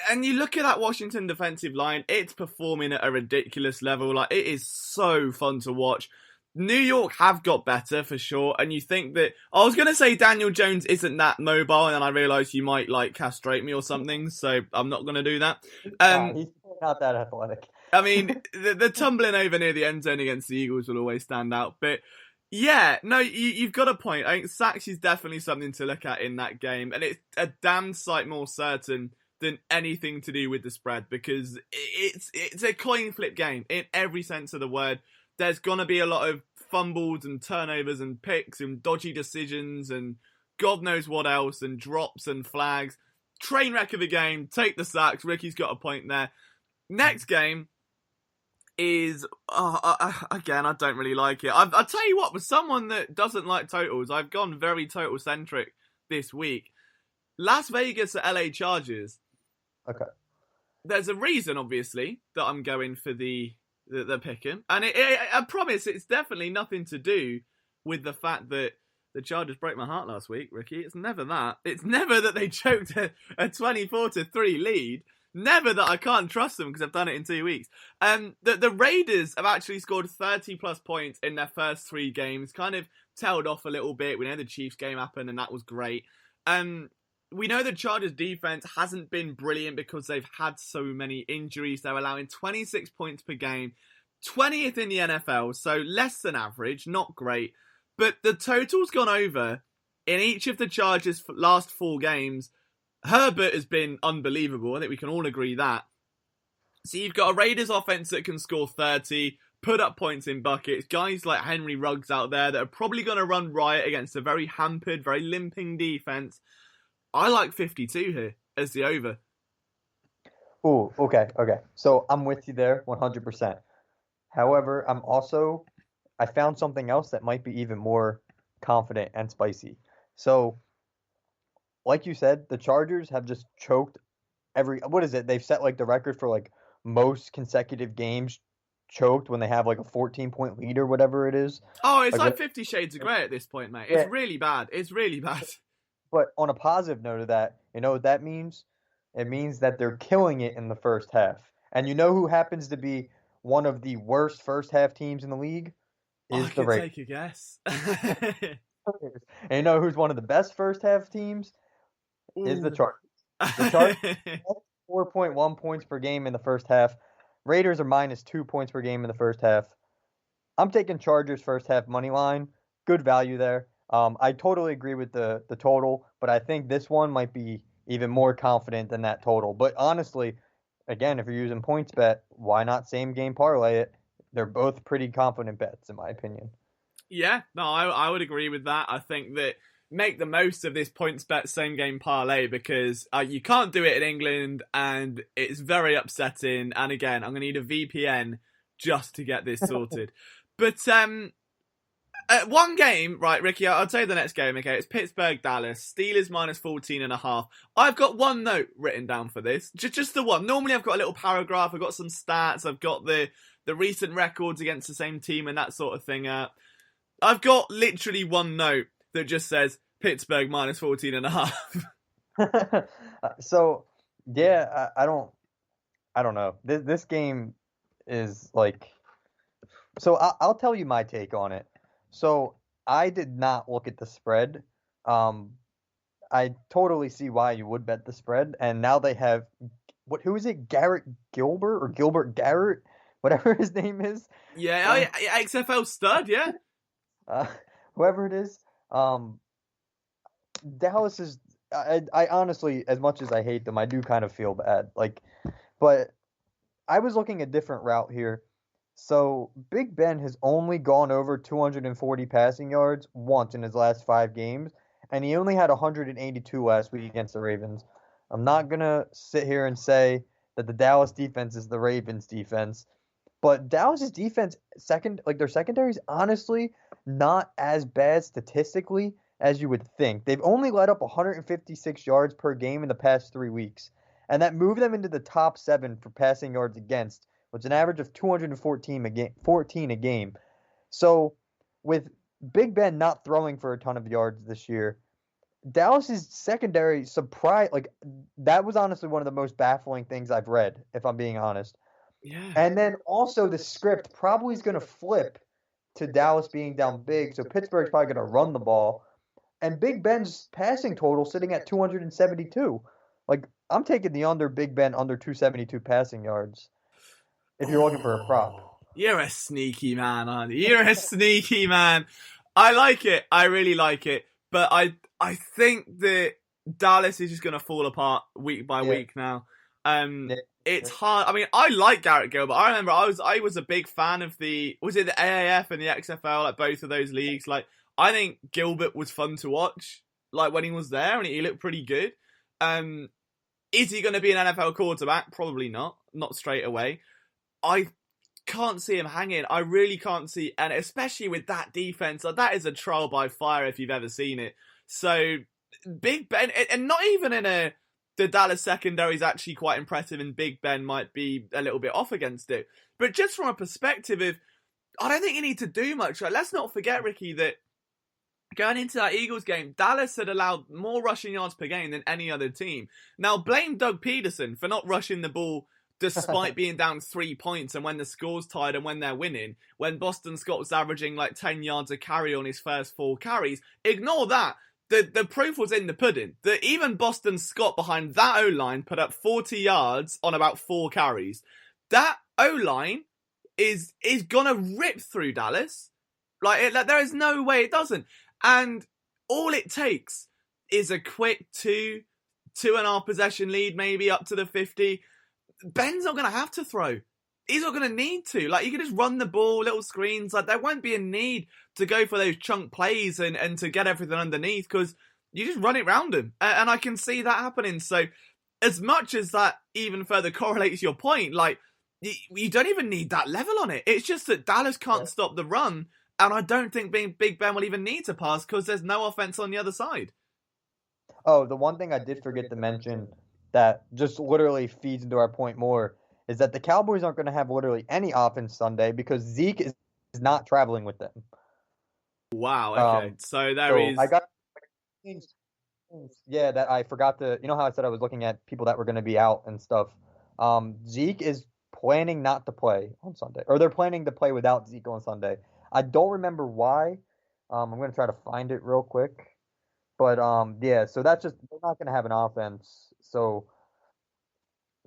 And you look at that Washington defensive line, it's performing at a ridiculous level. Like, it is so fun to watch. New York have got better for sure, and you think that... I was going to say Daniel Jones isn't that mobile, and then I realised you might, like, castrate me or something, so I'm not going to do that. He's not that athletic. I mean, the tumbling over near the end zone against the Eagles will always stand out, but... Yeah, no, you've got a point. I think sacks is definitely something to look at in that game, and it's a damn sight more certain than anything to do with the spread, because it's a coin flip game in every sense of the word. There's gonna be a lot of fumbles and turnovers and picks and dodgy decisions and God knows what else, and drops and flags. Train wreck of a game. Take the sacks. Ricky's got a point there. Next game is, again, I don't really like it. I'll tell you what, for someone that doesn't like totals, I've gone very total-centric this week. Las Vegas at LA Chargers. Okay. There's a reason, obviously, that I'm going for the that they're picking. And I promise it's definitely nothing to do with the fact that the Chargers broke my heart last week, Ricky. It's never that. It's never that they choked a 24-3 lead. Never that I can't trust them because I've done it in 2 weeks. The Raiders have actually scored 30 plus points in their first 3 games. Kind of tailed off a little bit. We know the Chiefs game happened and that was great. We know the Chargers defense hasn't been brilliant because they've had so many injuries. They're allowing 26 points per game, 20th in the NFL, so less than average, not great. But the total's gone over in each of the Chargers' last 4 games. Herbert has been unbelievable. I think we can all agree that. So you've got a Raiders offense that can score 30, put up points in buckets, guys like Henry Ruggs out there that are probably going to run riot against a very hampered, very limping defense. I like 52 here as the over. Ooh, okay. So I'm with you there 100%. However, I found something else that might be even more confident and spicy. So, like you said, the Chargers have just choked what is it? They've set like the record for like most consecutive games choked when they have like a 14-point lead or whatever it is. Oh, it's like 50 Shades of Grey at this point, mate. It's really bad. It's really bad. But on a positive note of that, you know what that means? It means that they're killing it in the first half. And you know who happens to be one of the worst first half teams in the league? I could take a guess. And you know who's one of the best first half teams? Is the Chargers. The Chargers 4.1 points per game in the first half. Raiders are minus 2 points per game in the first half. I'm taking Chargers first half money line. Good value there. I totally agree with the total, but I think this one might be even more confident than that total. But honestly, again, if you're using points bet, why not same game parlay it? They're both pretty confident bets, in my opinion. Yeah, no, I would agree with that. I think that make the most of this points bet same game parlay because you can't do it in England and it's very upsetting. And again, I'm going to need a VPN just to get this sorted. But one game, right, Ricky, I'll tell you the next game, okay? It's Pittsburgh-Dallas, Steelers minus 14.5. I've got one note written down for this, just the one. Normally I've got a little paragraph, I've got some stats, I've got the recent records against the same team and that sort of thing. I've got literally one note that just says Pittsburgh minus 14.5. So, yeah, I don't know. This game is like... So I'll tell you my take on it. So I did not look at the spread. I totally see why you would bet the spread. And now they have, who is it? Garrett Gilbert or Gilbert Garrett? Whatever his name is. Yeah, XFL stud, yeah. Whoever it is. Dallas is, I honestly, as much as I hate them, I do kind of feel bad. But I was looking a different route here. So Big Ben has only gone over 240 passing yards once in his last 5 games, and he only had 182 last week against the Ravens. I'm not going to sit here and say that the Dallas defense is the Ravens defense, but Dallas's defense, their secondary is honestly not as bad statistically as you would think. They've only let up 156 yards per game in the past 3 weeks, and that moved them into the top 7 for passing yards against, which is an average of 214 a game. So with Big Ben not throwing for a ton of yards this year, Dallas's secondary that was honestly one of the most baffling things I've read, if I'm being honest. Yeah. And then also the script probably is going to flip to Dallas being down big, so Pittsburgh's probably going to run the ball. And Big Ben's passing total sitting at 272. I'm taking the under Big Ben under 272 passing yards. If you're looking for a prop. You're a sneaky man, aren't you? You're a sneaky man. I like it. I really like it. But I think that Dallas is just going to fall apart week by week now. It's hard. I mean, I like Garrett Gilbert. I remember I was a big fan of the AAF and the XFL, both of those leagues. I think Gilbert was fun to watch, when he was there, and he looked pretty good. Is he going to be an NFL quarterback? Probably not. Not straight away. I can't see him hanging. I really can't see, and especially with that defense, that is a trial by fire if you've ever seen it. So Big Ben, and not even in a the Dallas secondary is actually quite impressive and Big Ben might be a little bit off against it. But just from a perspective of, I don't think you need to do much. Like, let's not forget, Ricky, that going into that Eagles game, Dallas had allowed more rushing yards per game than any other team. Now, blame Doug Peterson for not rushing the ball despite being down 3 points and when the score's tied and when they're winning. When Boston Scott was averaging like 10 yards a carry on his first 4 carries. Ignore that. The proof was in the pudding. That even Boston Scott behind that O-line put up 40 yards on about 4 carries. That O-line is gonna rip through Dallas. Like there is no way it doesn't. And all it takes is a quick 2.5 possession lead, maybe up to the 50. Ben's not going to have to throw. He's not going to need to. Like, you can just run the ball, little screens. Like, there won't be a need to go for those chunk plays and to get everything underneath because you just run it round him. And I can see that happening. So, as much as that even further correlates your point, like, you don't even need that level on it. It's just that Dallas can't stop the run. And I don't think Big Ben will even need to pass because there's no offense on the other side. Oh, the one thing I did forget to mention that just literally feeds into our point more is that the Cowboys aren't going to have literally any offense Sunday because Zeke is not traveling with them. Wow, okay. So there is... I got... Yeah, that I forgot to... You know how I said I was looking at people that were going to be out and stuff? Zeke is planning not to play on Sunday. Or they're planning to play without Zeke on Sunday. I don't remember why. I'm going to try to find it real quick. But, yeah, so that's just, they're not going to have an offense. So,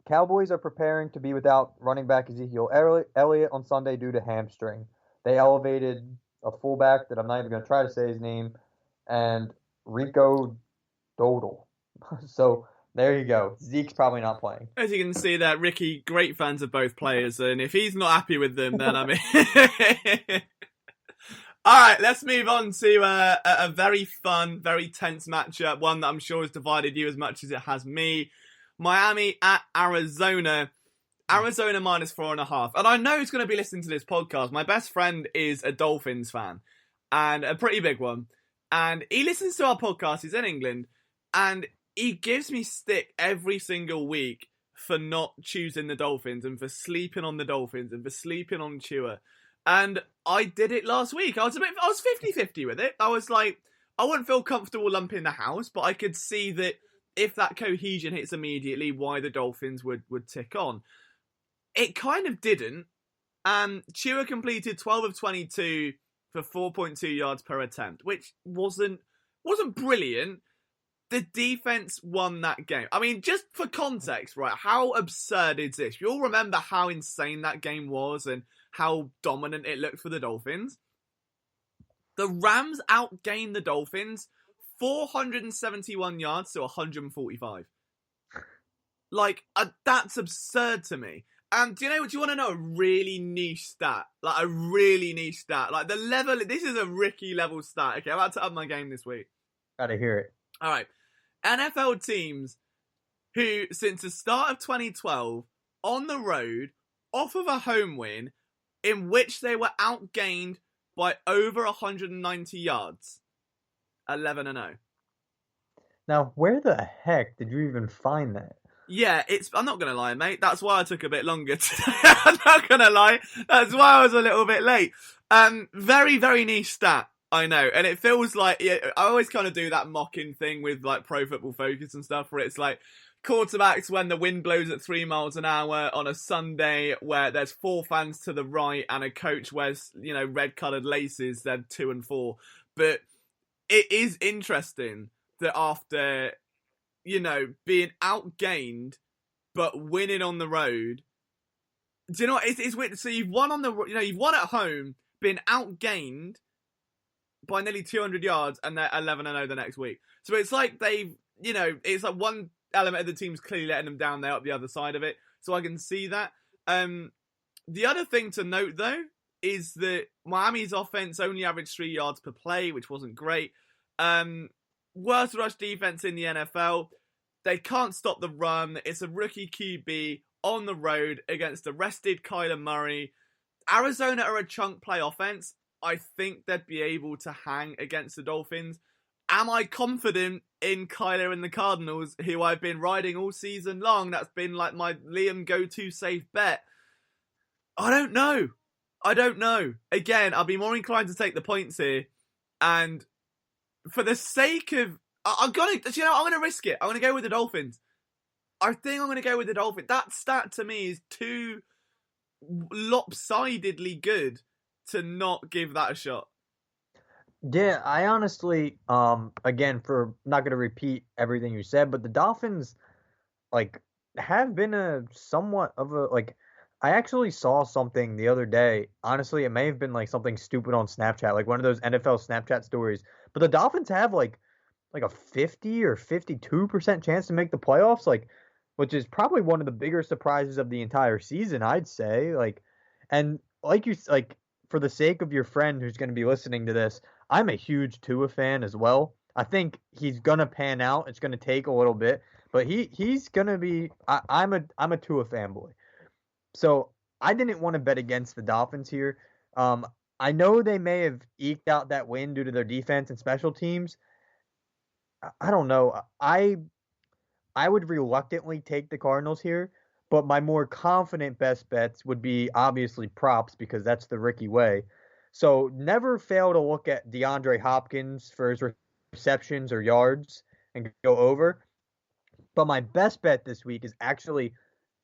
Cowboys are preparing to be without running back Ezekiel Elliott on Sunday due to hamstring. They elevated a fullback that I'm not even going to try to say his name, and Rico Dodal. So, there you go. Zeke's probably not playing. As you can see there, Ricky, great fans of both players, and if he's not happy with them, then I mean... All right, let's move on to a very fun, very tense matchup, one that I'm sure has divided you as much as it has me. Miami at Arizona. Arizona minus 4.5. And I know he's going to be listening to this podcast. My best friend is a Dolphins fan, and a pretty big one. And he listens to our podcast. He's in England, and he gives me stick every single week for not choosing the Dolphins and for sleeping on the Dolphins and for sleeping on Tua. And I did it last week. I was 50-50 with it. I was like, I wouldn't feel comfortable lumping the house, but I could see that if that cohesion hits immediately, why the Dolphins would tick on. It kind of didn't. Tua completed 12 of 22 for 4.2 yards per attempt, which wasn't brilliant. The defense won that game. I mean, just for context, right? How absurd is this? You all remember how insane that game was and how dominant it looked for the Dolphins. The Rams outgained the Dolphins 471 yards to 145. Like, that's absurd to me. And do you want to know a really niche stat? Like, a really niche stat. Like, the level, this is a Ricky level stat. Okay, I'm about to up my game this week. Gotta hear it. All right. NFL teams who, since the start of 2012, on the road, off of a home win, in which they were outgained by over 190 yards. 11-0. Now, where the heck did you even find that? Yeah, I'm not going to lie, mate. That's why I took a bit longer today. I'm not going to lie. That's why I was a little bit late. Very, very niche stat, I know. And it feels like, I always kind of do that mocking thing with like Pro Football Focus and stuff where it's like, quarterbacks when the wind blows at 3 miles an hour on a Sunday where there's 4 fans to the right and a coach wears, red-coloured laces, they're 2 and 4. But it is interesting that after, being outgained but winning on the road, do you know what? It's weird. So you've won on you've won at home, been outgained by nearly 200 yards, and they're 11-0 the next week. So it's like they've, it's like one element of the team's clearly letting them down. They're up the other side of it. So I can see that. The other thing to note, though, is that Miami's offense only averaged 3 yards per play, which wasn't great. Worst rush defense in the NFL. They can't stop the run. It's a rookie QB on the road against a rested Kyler Murray. Arizona are a chunk play offense. I think they'd be able to hang against the Dolphins. am I confident in Kyler and the Cardinals, who I've been riding all season long? That's been like my Liam go-to safe bet. I don't know. Again, I'll be more inclined to take the points here. And for the sake of... I'm going to risk it. I'm going to go with the Dolphins. I think I'm going to go with the Dolphins. That stat to me is too lopsidedly good to not give that a shot. Yeah, I honestly, again, for not going to repeat everything you said, but the Dolphins, like, have been a somewhat of a, like, I actually saw something the other day. Honestly, it may have been like something stupid on Snapchat, like one of those NFL Snapchat stories. But the Dolphins have like a 50 or 52% chance to make the playoffs, like, which is probably one of the bigger surprises of the entire season, I'd say. Like, and like you like, for the sake of your friend who's going to be listening to this, I'm a huge Tua fan as well. I think he's gonna pan out. It's gonna take a little bit, but he's gonna be. I'm a Tua fanboy. So I didn't want to bet against the Dolphins here. I know they may have eked out that win due to their defense and special teams. I don't know. I would reluctantly take the Cardinals here, but my more confident best bets would be obviously props because that's the Ricky way. So never fail to look at DeAndre Hopkins for his receptions or yards and go over. But my best bet this week is actually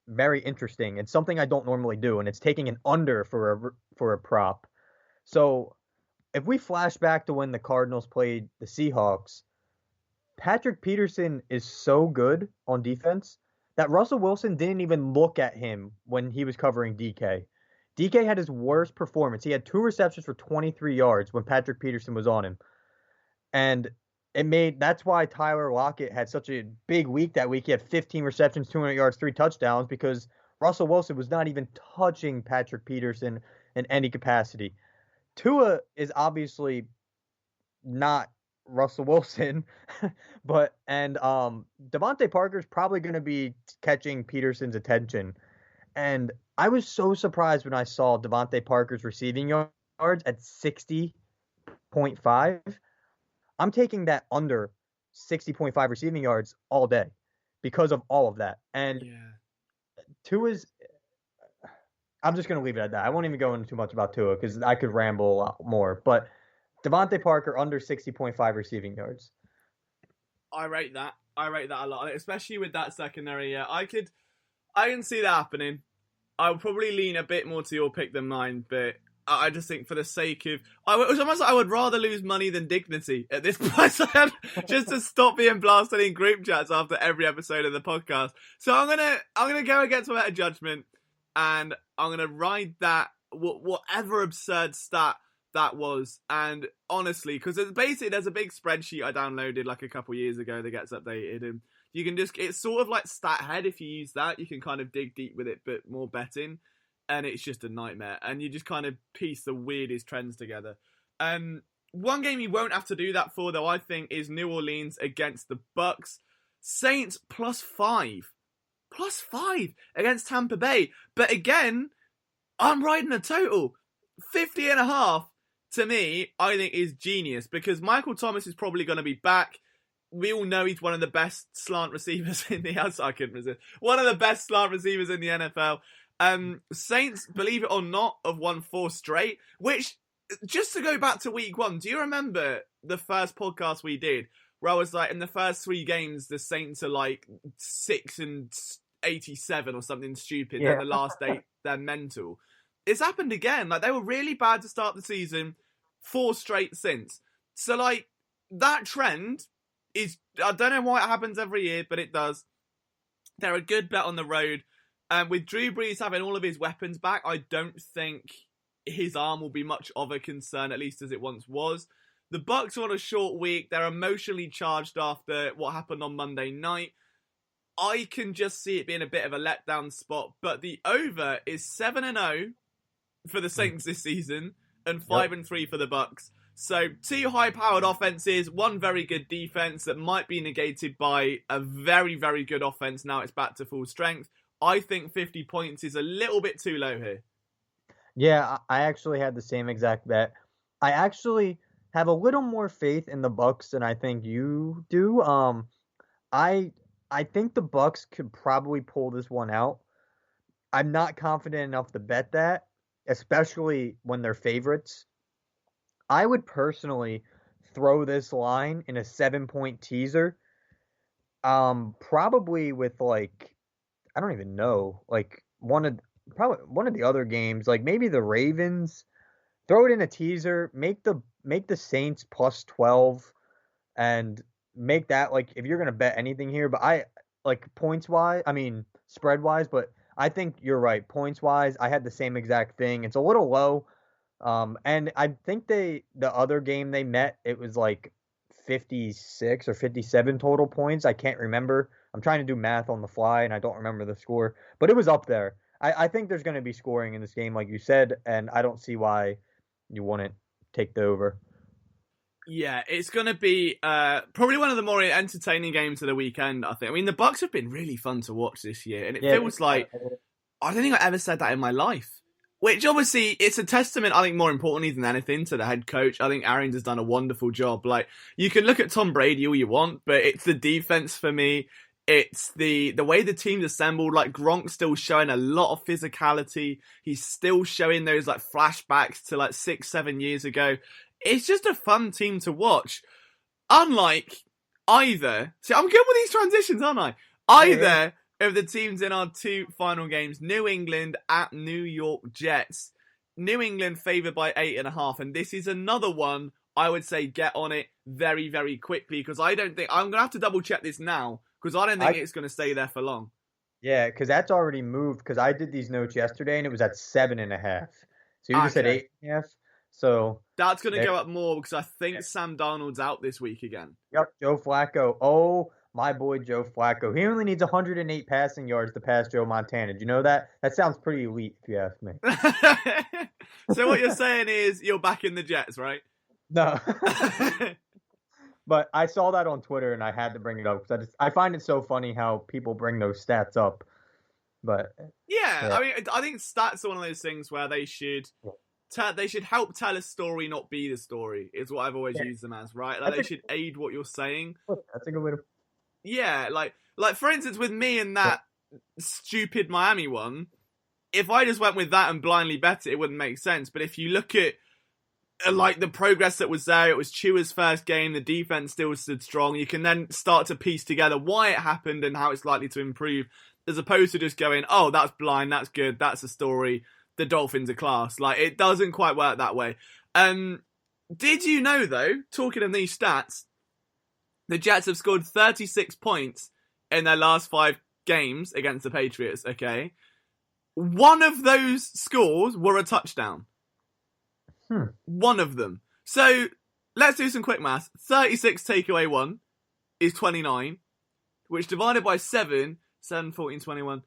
very interesting and something I don't normally do, and it's taking an under for a prop. So if we flash back to when the Cardinals played the Seahawks, Patrick Peterson is so good on defense that Russell Wilson didn't even look at him when he was covering DK. DK had his worst performance. He had 2 receptions for 23 yards when Patrick Peterson was on him. And that's why Tyler Lockett had such a big week that week. He had 15 receptions, 200 yards, 3 touchdowns because Russell Wilson was not even touching Patrick Peterson in any capacity. Tua is obviously not Russell Wilson, and Devontae Parker's probably going to be catching Peterson's attention. And I was so surprised when I saw Devontae Parker's receiving yards at 60.5. I'm taking that under 60.5 receiving yards all day because of all of that. And Tua's, I'm just going to leave it at that. I won't even go into too much about Tua because I could ramble a lot more. But Devontae Parker under 60.5 receiving yards. I rate that a lot, especially with that secondary. Yeah, I can see that happening. I would probably lean a bit more to your pick than mine, but I just think for the sake of... It was almost like I would rather lose money than dignity at this point, just to stop being blasted in group chats after every episode of the podcast. So I'm gonna go against my better judgment, and I'm gonna ride that, whatever absurd stat that was. And honestly, because there's a big spreadsheet I downloaded like a couple years ago that gets updated, and you can it's sort of like StatHead. If you use that, you can kind of dig deep with it, but more betting. And it's just a nightmare. And you just kind of piece the weirdest trends together. One game you won't have to do that for, though, I think, is New Orleans against the Bucks. Saints +5. +5 against Tampa Bay. But again, I'm riding a total. 50.5, to me, I think is genius. Because Michael Thomas is probably going to be back. We all know he's one of the best slant receivers in the... I couldn't resist. One of the best slant receivers in the NFL. Saints, believe it or not, have won 4 straight, which, just to go back to week 1, do you remember the first podcast we did where I was like, in the first 3 games, the Saints are like 6-87 or something stupid. Yeah. Then the last 8, they're mental. It's happened again. Like, they were really bad to start the season, 4 straight since. So, like, that trend is, I don't know why it happens every year, but it does. They're a good bet on the road. With Drew Brees having all of his weapons back, I don't think his arm will be much of a concern, at least as it once was. The Bucks are on a short week. They're emotionally charged after what happened on Monday night. I can just see it being a bit of a letdown spot, but the over is 7-0 for the Saints this season and 5-3 for the Bucks. So 2 high-powered offenses, 1 very good defense that might be negated by a very, very good offense now it's back to full strength. I think 50 points is a little bit too low here. Yeah, I actually had the same exact bet. I actually have a little more faith in the Bucks than I think you do. I I think the Bucks could probably pull this one out. I'm not confident enough to bet that, especially when they're favorites. I would personally throw this line in a 7-point teaser. Probably with like I don't even know, like probably one of the other games, like maybe the Ravens. Throw it in a teaser, make the Saints plus 12 and make that like if you're gonna bet anything here, but I like points wise, I mean spread wise, but I think you're right. Points wise, I had the same exact thing. It's a little low. And I think the other game they met, it was like 56 or 57 total points. I can't remember. I'm trying to do math on the fly and I don't remember the score, but it was up there. I think there's going to be scoring in this game, like you said, and I don't see why you wouldn't take the over. Yeah, it's going to be probably one of the more entertaining games of the weekend, I think. I mean, the Bucks have been really fun to watch this year, and it feels like I don't think I ever said that in my life. Which, obviously, it's a testament, I think, more importantly than anything, to the head coach. I think Arians has done a wonderful job. Like, you can look at Tom Brady all you want, but it's the defense for me. It's the way the team's assembled. Like, Gronk's still showing a lot of physicality. He's still showing those, like, flashbacks to, like, 6-7 years ago. It's just a fun team to watch. Unlike either... See, I'm good with these transitions, aren't I? Either of the teams in our two final games, New England at New York Jets. New England favoured by 8.5, and this is another one I would say get on it very, very quickly, because I don't think... I'm going to have to double check this now, because I don't think it's going to stay there for long. Yeah, because that's already moved, because I did these notes yesterday, and it was at 7.5. So you just said 8.5. So that's going to go up more, because I think Sam Darnold's out this week again. Yep, Joe Flacco. Oh, my boy Joe Flacco. He only needs 108 passing yards to pass Joe Montana. Do you know that? That sounds pretty elite, if you ask me. So what you're saying is you're back in the Jets, right? No. But I saw that on Twitter, and I had to bring it up, because I find it so funny how people bring those stats up. But yeah, I mean, I think stats are one of those things where they should... they should help tell a story, not be the story, is what I've always used them as, right? Like, they should aid what you're saying. That's a good way to... Yeah, like for instance, with me and that stupid Miami one, if I just went with that and blindly bet it, it wouldn't make sense. But if you look at, like, the progress that was there, it was Chua's first game, the defense still stood strong, you can then start to piece together why it happened and how it's likely to improve, as opposed to just going, oh, that's blind, that's good, that's a story, the Dolphins are class. Like, it doesn't quite work that way. Did you know, though, talking of these stats, the Jets have scored 36 points in their last 5 games against the Patriots, okay? One of those scores were a touchdown. One of them. So, let's do some quick maths. 36 take away 1 is 29, which divided by 7, 14, 21.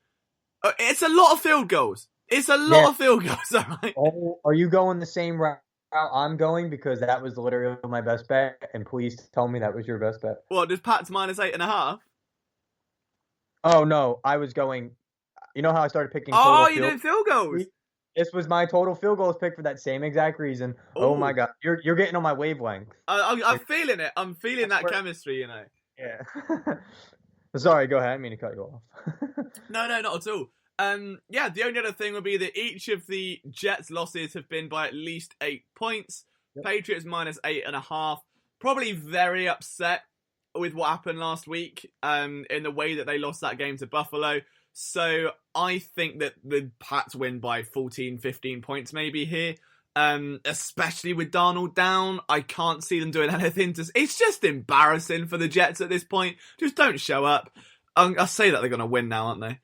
It's a lot of field goals. It's a lot of field goals, all right? Oh, are you going the same route I'm going? Because that was literally my best bet, and please tell me that was your best bet. What, does Pat's minus 8.5? Oh, no, I was going... You know how I started picking did field goals? This was my total field goals pick for that same exact reason. Ooh. Oh, my God. You're getting on my wavelength. I'm feeling it. I'm feeling that chemistry, you know. Yeah. Sorry, go ahead. I didn't mean to cut you off. No, not at all. The only other thing would be that each of the Jets' losses have been by at least 8 points. Yep. Patriots minus 8.5. Probably very upset with what happened last week in the way that they lost that game to Buffalo. So I think that the Pats win by 14, 15 points maybe here. Especially with Darnold down. I can't see them doing anything. It's just embarrassing for the Jets at this point. Just don't show up. I'll say that they're going to win now, aren't they?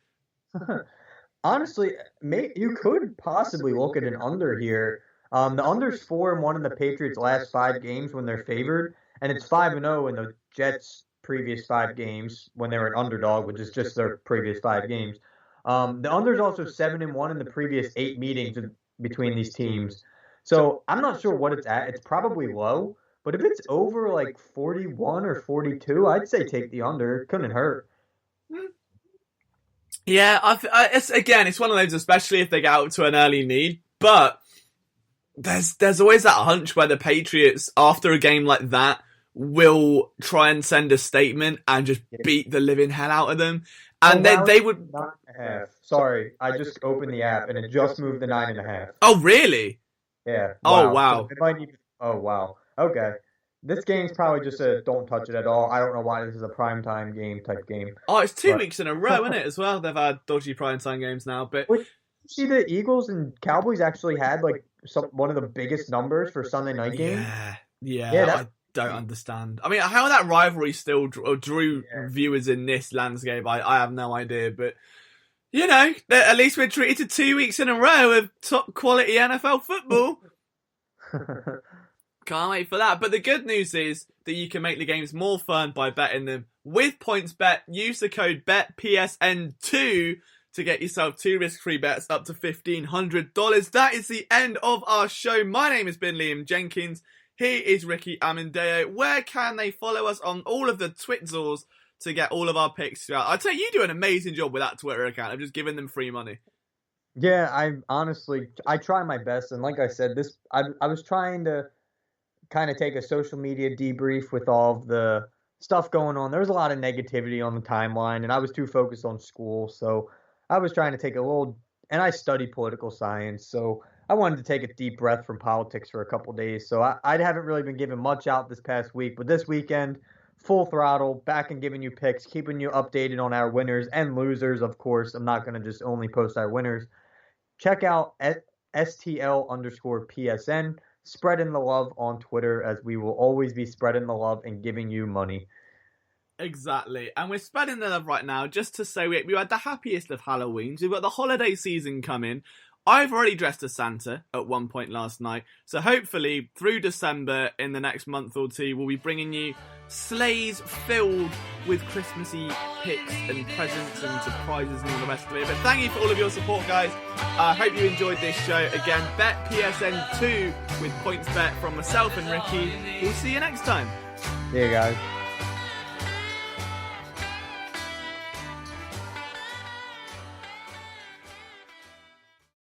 Honestly, you could possibly look at an under here. The under's 4-1 in the Patriots' last 5 games when they're favored, and it's 5-0 in the Jets' previous 5 games when they were an underdog, which is just their previous 5 games. The under's also 7-1 in the previous 8 meetings between these teams. So I'm not sure what it's at. It's probably low, but if it's over like 41 or 42, I'd say take the under. It couldn't hurt. Yeah, it's one of those, especially if they get out to an early lead. But there's always that hunch where the Patriots, after a game like that, will try and send a statement and just beat the living hell out of them. And then they would... 9.5. Sorry, I just opened the app and it just moved the 9.5. Oh, really? Yeah. Oh, wow. So oh, wow. Okay. This game's probably just a don't touch it at all. I don't know why this is a primetime game type game. Oh, it's 2 weeks in a row, isn't it, as well? They've had dodgy primetime games now, but... Wait, you see the Eagles and Cowboys actually had, like, one of the biggest numbers for Sunday night games? Yeah, I don't understand. I mean, how that rivalry still drew viewers in this landscape, I have no idea, but... You know, at least we're treated to 2 weeks in a row of top quality NFL football. Can't wait for that. But the good news is that you can make the games more fun by betting them with PointsBet. Use the code BETPSN2 to get yourself 2 risk-free bets up to $1,500. That is the end of our show. My name has been Liam Jenkins. He is Ricky Amendeo. Where can they follow us on all of the Twitzels to get all of our picks throughout? I'd say you do an amazing job with that Twitter account. I'm just giving them free money. Yeah, I try my best. And like I said, I was trying to kind of take a social media debrief with all of the stuff going on. There was a lot of negativity on the timeline, and I was too focused on school. So I was trying to take a little, and I study political science. So I wanted to take a deep breath from politics for a couple days. So I haven't really been giving much out this past week, but this weekend, full throttle, back and giving you picks, keeping you updated on our winners and losers, of course. I'm not going to just only post our winners. Check out STL_PSN. Spreading the love on Twitter, as we will always be spreading the love and giving you money. Exactly. And we're spreading the love right now just to say we had the happiest of Halloweens. We've got the holiday season coming. I've already dressed as Santa at one point last night. So hopefully through December in the next month or two, we'll be bringing you sleighs filled with Christmassy picks and presents and surprises and all the rest of it. But thank you for all of your support, guys. I hope you enjoyed this show. Again, bet PSN2 with PointsBet from myself and Ricky. We'll see you next time. See you guys.